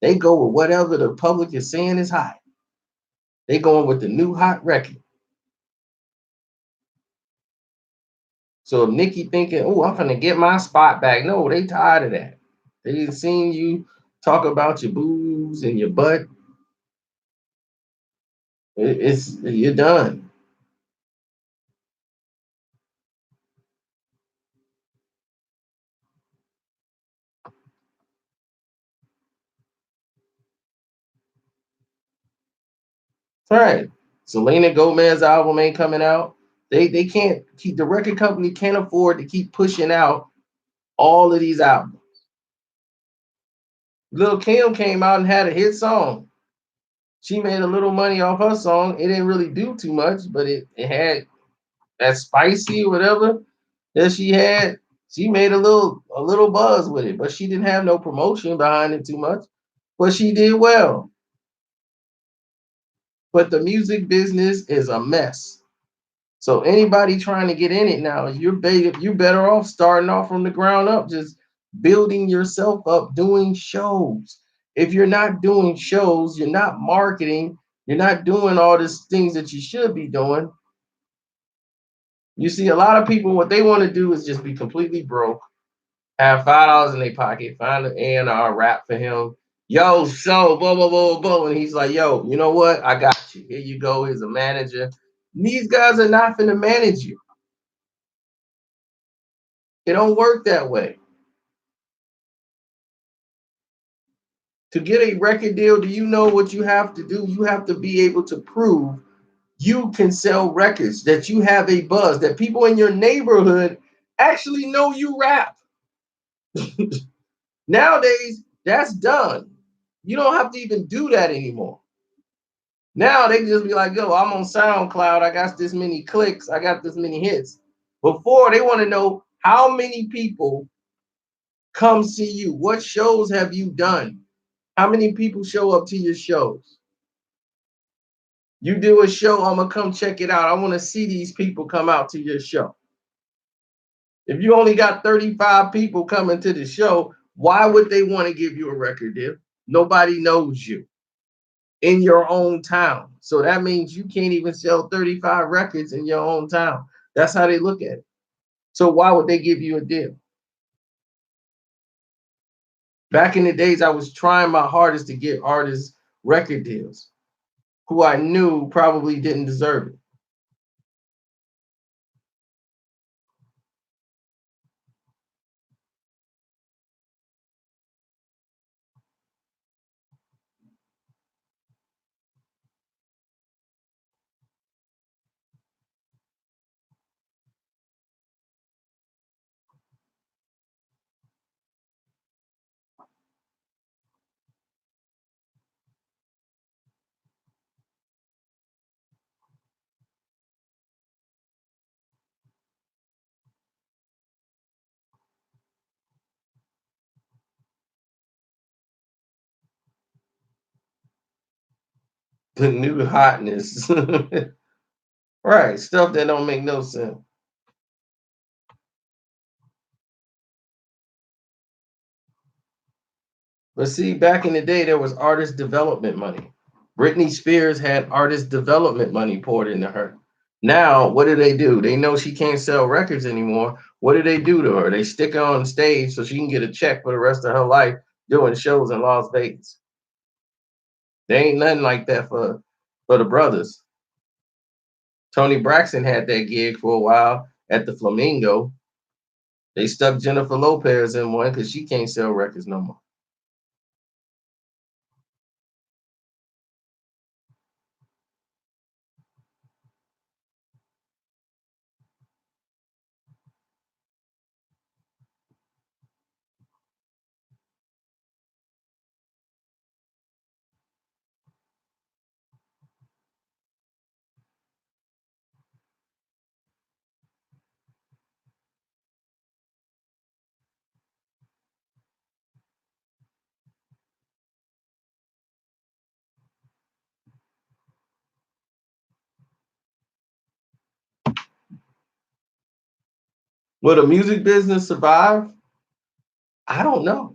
They go with whatever the public is saying is hot. They going with the new hot record. So if Nikki thinking, oh, I'm gonna get my spot back. No, they tired of that. They seen you talk about your boobs and your butt. It's you're done. All right. Selena Gomez album ain't coming out. They can't keep, the record company can't afford to keep pushing out all of these albums. Lil Kim came out and had a hit song. She made a little money off her song. It didn't really do too much, but it had that spicy or whatever that she had. She made a little buzz with it, but she didn't have no promotion behind it too much. But she did well. But the music business is a mess. So anybody trying to get in it now, you're better off starting off from the ground up, just building yourself up, doing shows. If you're not doing shows, you're not marketing, you're not doing all these things that you should be doing. You see, a lot of people, what they want to do is just be completely broke, have $5 in their pocket, find an A&R rap for him. Yo, so blah blah blah blah, and he's like, yo, you know what? I got you. Here you go. Here's a manager. These guys are not going to manage you. It don't work that way. To get a record deal, do you know what you have to do? You have to be able to prove you can sell records, that you have a buzz, that people in your neighborhood actually know you rap. Nowadays, that's done. You don't have to even do that anymore. Now they just be like, yo, I'm on SoundCloud. I got this many clicks. I got this many hits. Before, they want to know how many people come see you. What shows have you done? How many people show up to your shows? You do a show, I'm gonna come check it out. I want to see these people come out to your show. If you only got 35 people coming to the show, why would they want to give you a record deal? Nobody knows you in your own town. So that means you can't even sell 35 records in your own town. That's how they look at it. So why would they give you a deal? Back in the days, I was trying my hardest to get artists record deals who I knew probably didn't deserve it. The new hotness. Right, stuff that don't make no sense. But see, back in the day, there was artist development money. Britney Spears had artist development money poured into her. Now, what do? They know she can't sell records anymore. What do they do to her? They stick her on stage so she can get a check for the rest of her life doing shows in Las Vegas. There ain't nothing like that for the brothers. Tony Braxton had that gig for a while at the Flamingo. They stuck Jennifer Lopez in one because she can't sell records no more. Will the music business survive? I don't know.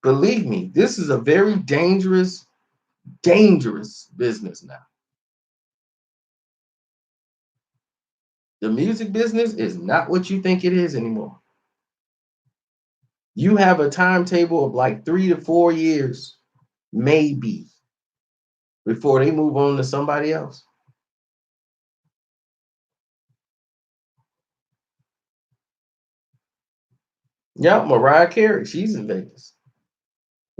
Believe me, this is a very dangerous, dangerous business now. The music business is not what you think it is anymore. You have a timetable of like 3 to 4 years, maybe, before they move on to somebody else. Yep, Mariah Carey, she's in Vegas.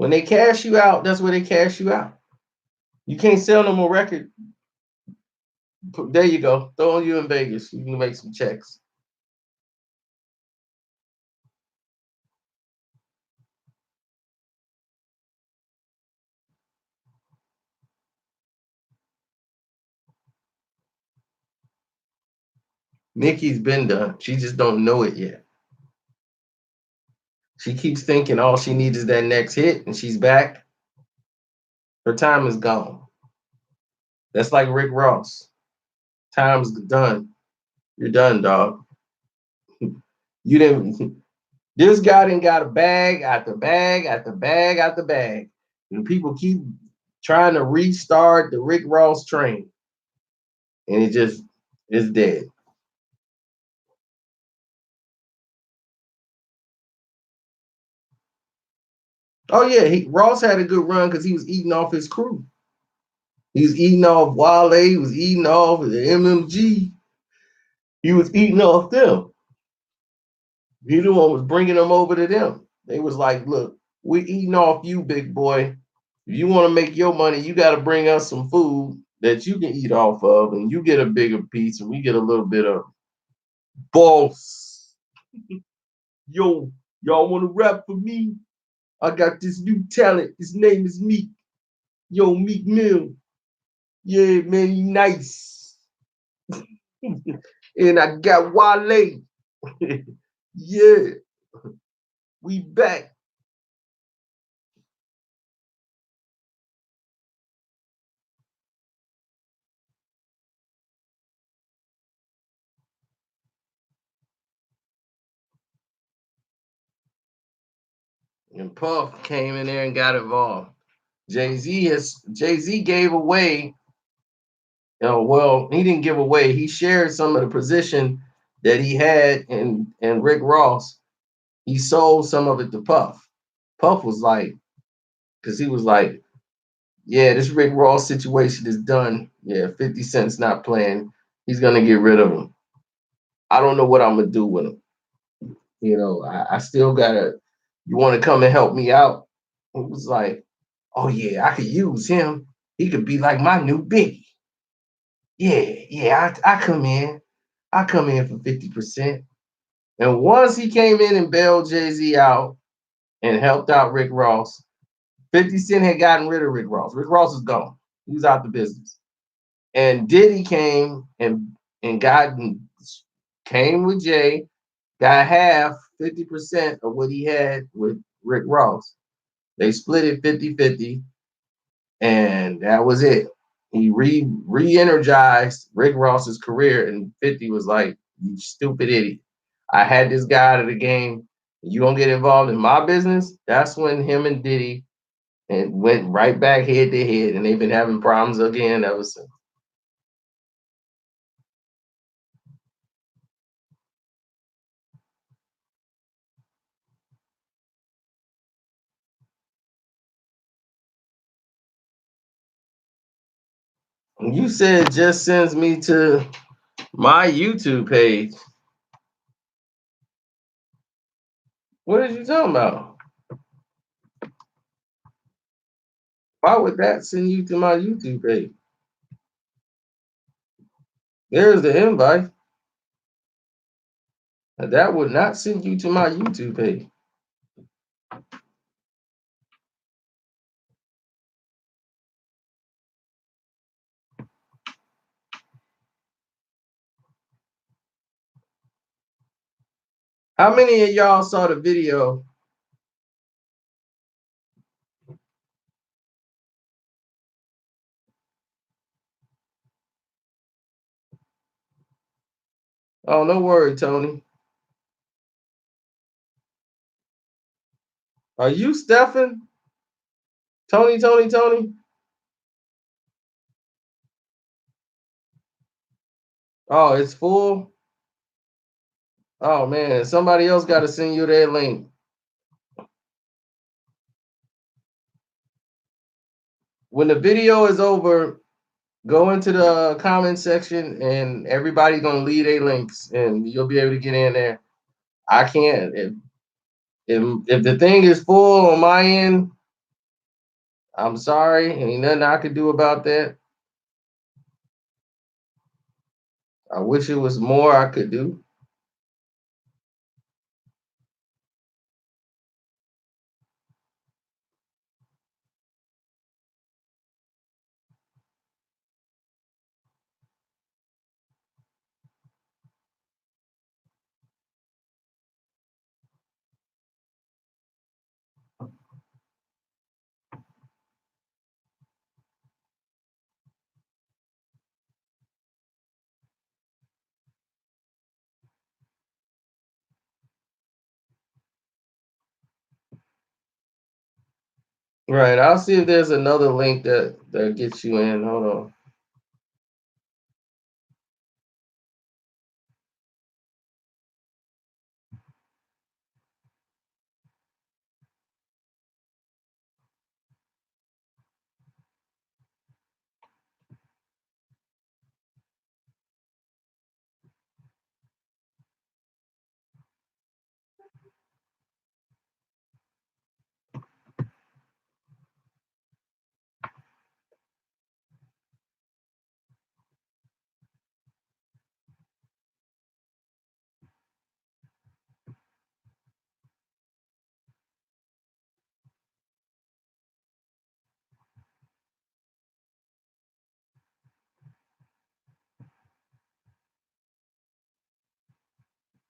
When they cash you out, that's where they cash you out. You can't sell no more record. There you go. Throw you in Vegas. You can make some checks. Nikki's been done. She just don't know it yet. She keeps thinking all she needs is that next hit, and she's back. Her time is gone. That's like Rick Ross. Time's done. You're done, dog. You didn't. This guy didn't got a bag after bag after bag after bag, and people keep trying to restart the Rick Ross train, and it just is dead. Oh yeah, Ross had a good run because he was eating off his crew. He was eating off Wale. He was eating off the MMG. He was eating off them. He the one was bringing them over to them. They was like, "Look, we eating off you, big boy. If you want to make your money, you got to bring us some food that you can eat off of, and you get a bigger piece, and we get a little bit of boss. Yo, y'all want to rap for me? I got this new talent. His name is Meek. Yo, Meek Mill. Yeah, man, he nice. And I got Wale. Yeah, we back. And Puff came in there and got involved. Jay-Z gave away, well, he didn't give away. He shared some of the position that he had in Rick Ross. He sold some of it to Puff. Puff was like, because he was like, yeah, this Rick Ross situation is done. Yeah, 50 Cent's not playing. He's gonna get rid of him. I don't know what I'm gonna do with him. I still gotta. You want to come and help me out? It was like, oh yeah, I could use him. He could be like my new Biggie. Yeah, yeah, I come in. I come in for 50%. And once he came in and bailed Jay-Z out and helped out Rick Ross, 50 Cent had gotten rid of Rick Ross. Rick Ross is gone. He was out the business. And Diddy came and came with Jay, got half, 50% of what he had with Rick Ross. They split it 50-50, and that was it. He re-energized Rick Ross's career, and 50 was like, you stupid idiot. I had this guy out of the game. You gonna get involved in my business? That's when him and Diddy and went right back head to head, and they've been having problems again ever since. You said just sends me to my YouTube page. What are you talking about? Why would that send you to my YouTube page? There's the invite. That would not send you to my YouTube page. How many of y'all saw the video? Oh, no worry, Tony. Are you Stefan? Tony? Oh, it's full? Oh, man. Somebody else got to send you that link. When the video is over, go into the comment section and everybody's going to leave their links and you'll be able to get in there. I can't. If the thing is full on my end, I'm sorry, ain't nothing I could do about that. I wish it was more I could do. Right. I'll see if there's another link that gets you in. Hold on.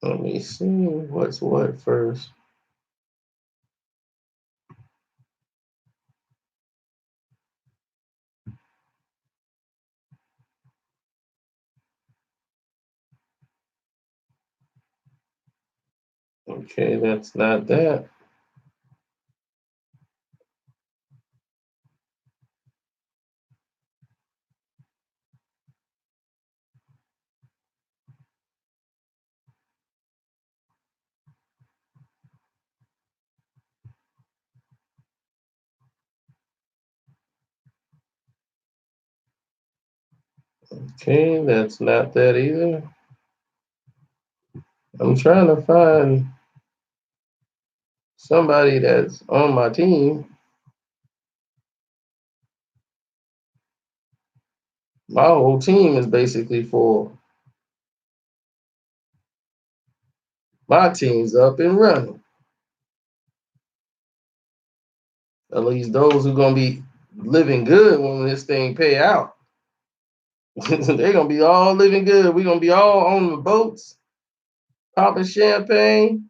Let me see what's what first. Okay, that's not that. Okay, that's not that either. I'm trying to find somebody that's on my team. My whole team is basically full. My team's up and running. At least those who gonna be living good when this thing pay out. They're gonna be all living good. We're gonna be all on the boats, popping champagne.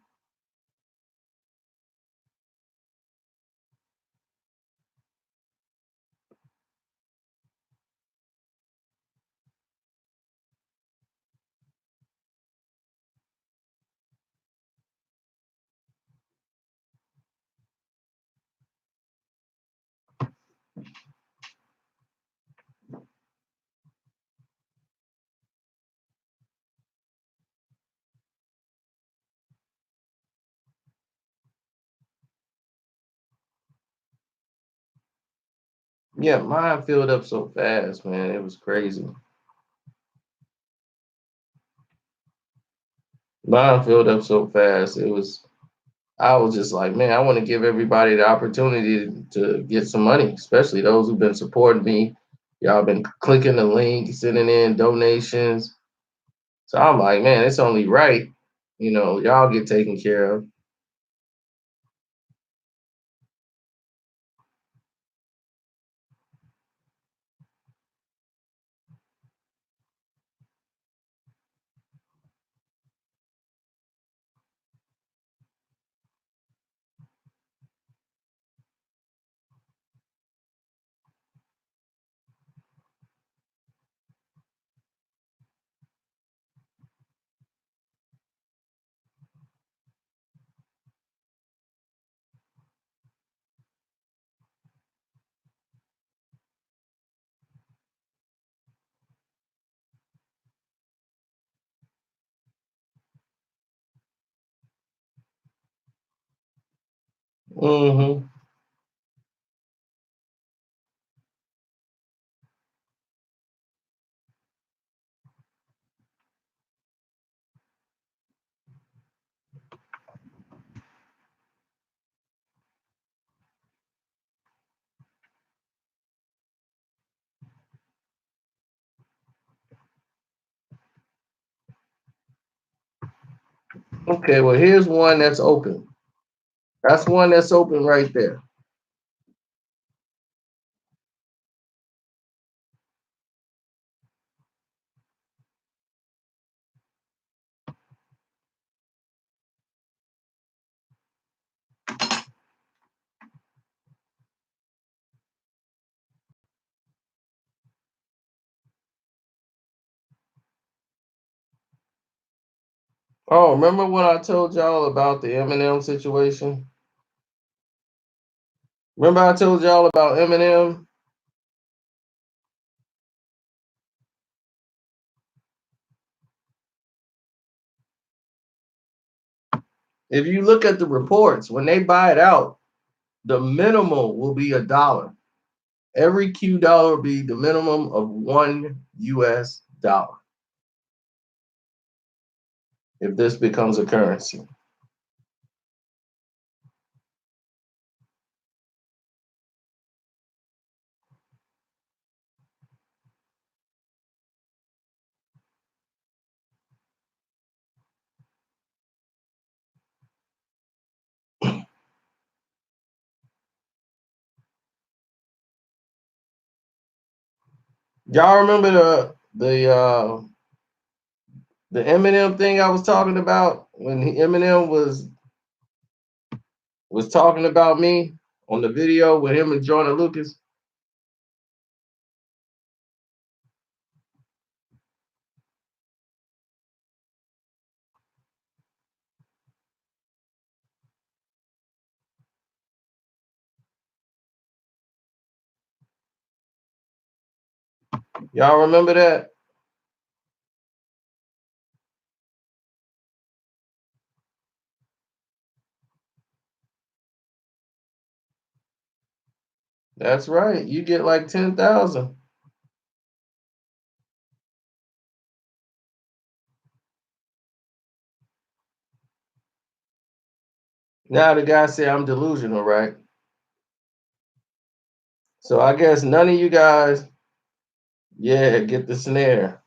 Yeah, mine filled up so fast, man. It was crazy. Mine filled up so fast. I was just like, man, I want to give everybody the opportunity to get some money, especially those who've been supporting me. Y'all been clicking the link, sending in donations. So I'm like, man, it's only right. Y'all get taken care of. Hmm. Okay, well, here's one that's open. That's one that's open right there. Oh, remember when I told y'all about the Eminem situation? Remember I told y'all about Eminem? If you look at the reports, when they buy it out, the minimum will be $1. Every Q dollar will be the minimum of $1 if this becomes a currency. Y'all remember the Eminem thing I was talking about when Eminem was talking about me on the video with him and Jordan Lucas? Y'all remember that? That's right. You get like 10,000. Now the guy say I'm delusional, right? So I guess none of you guys, yeah, get the snare.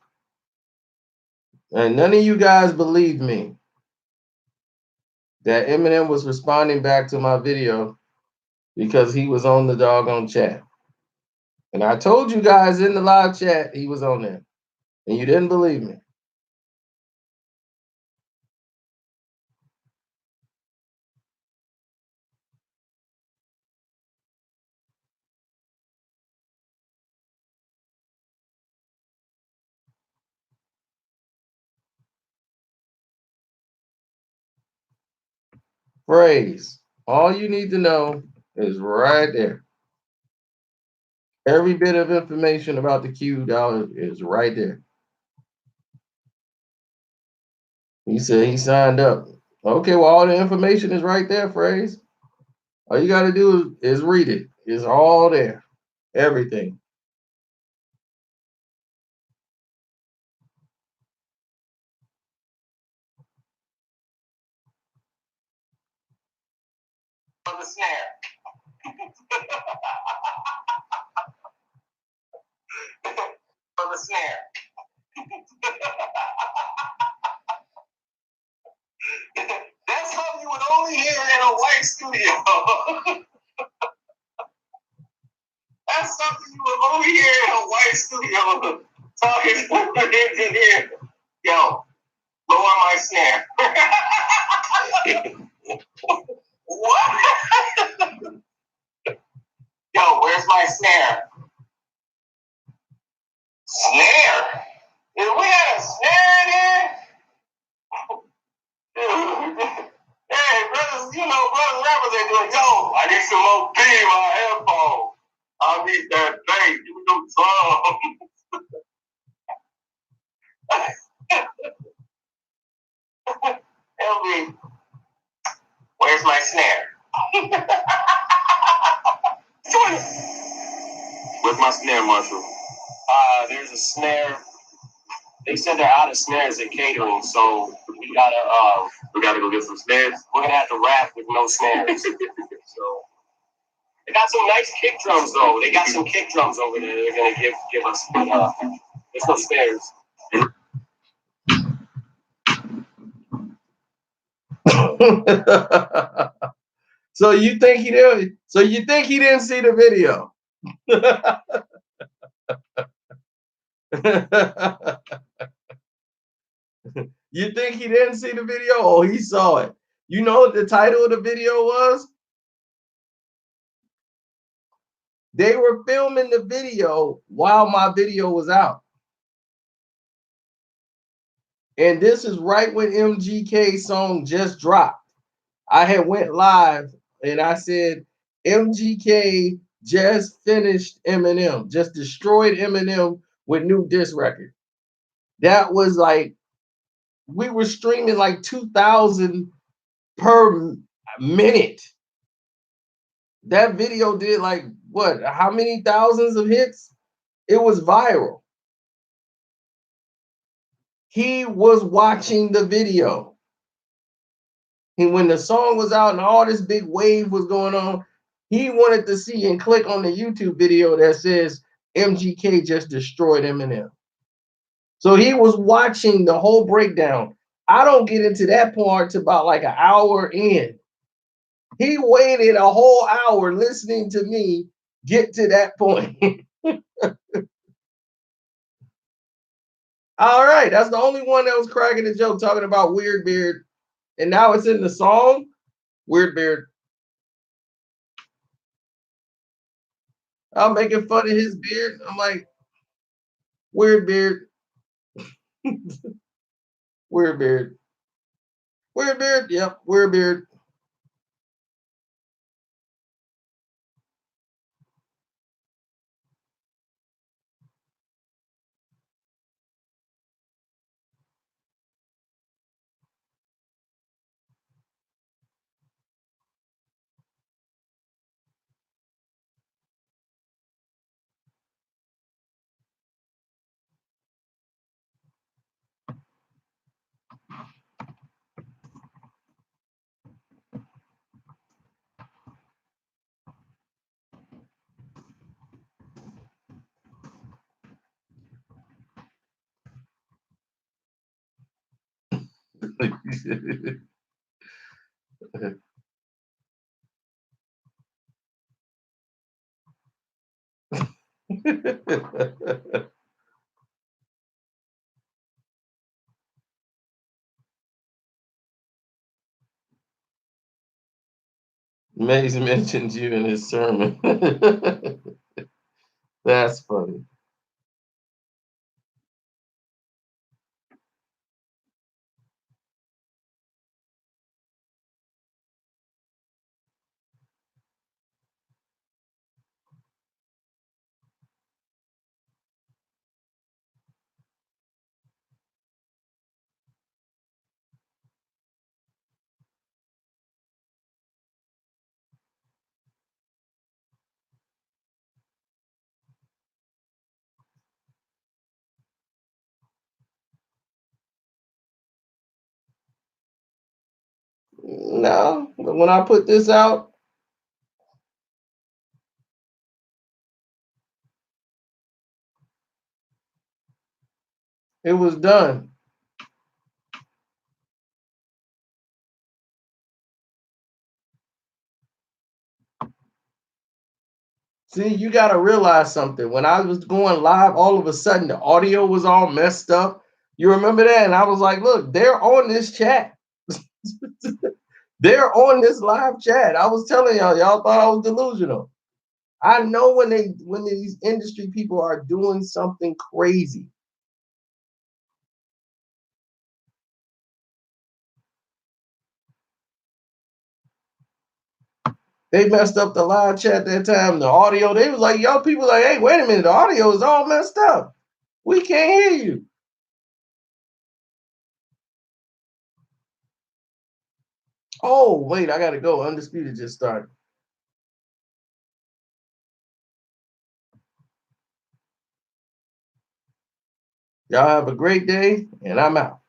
And none of you guys believe me that Eminem was responding back to my video because he was on the doggone chat. And I told you guys in the live chat he was on there. And you didn't believe me. Phrase. All you need to know is right there. Every bit of information about the Q dollar is right there. He said he signed up. Okay, well, all the information is right there, Phrase. All you got to do is read it. It's all there. Everything. For the snare. For the snare. That's something you would only hear in a white studio. That's something you would only hear in a white studio. Talking to the engineer. Yo, lower my snare. What? Yo, where's my snare? Snare? If we had a snare in here, hey, brothers, brothers rappers, they doing, yo, I need some more B in my headphones. I need that bass. Give me some drums. Tell me, where's my snare? Where's my snare, Marshall? There's a snare. They said they're out of snares in catering, so we gotta go get some snares. We're gonna have to rap with no snares. So they got some nice kick drums though. They got some kick drums over there. They're gonna give us. There's no snares. So you think he didn't? So you think he didn't see the video? You think he didn't see the video? Oh, he saw it. You know what the title of the video was? They were filming the video while my video was out. And this is right when MGK's song just dropped. I had went live and I said, MGK just finished Eminem, just destroyed Eminem with new diss record. That was like, we were streaming like 2,000 per minute. That video did like what? How many thousands of hits? It was viral. He was watching the video. And when the song was out and all this big wave was going on, he wanted to see and click on the YouTube video that says MGK just destroyed Eminem. So he was watching the whole breakdown. I don't get into that part to about like an hour in. He waited a whole hour listening to me get to that point. All right, that's the only one that was cracking a joke talking about Weird Beard, and now it's in the song. Weird Beard. I'm making fun of his beard. I'm like, Weird Beard, Weird Beard, Weird Beard. Yep, Weird Beard. Mace mentioned you in his sermon. That's funny. No, but when I put this out, it was done. See, you got to realize something. When I was going live, all of a sudden the audio was all messed up. You remember that? And I was like, look, they're on this chat. They're on this live chat. I was telling y'all, y'all thought I was delusional. I know when these industry people are doing something crazy. They messed up the live chat that time. The audio, they was like, y'all people like, hey, wait a minute, the audio is all messed up. We can't hear you. Oh, wait, I gotta go. Undisputed just started. Y'all have a great day, and I'm out.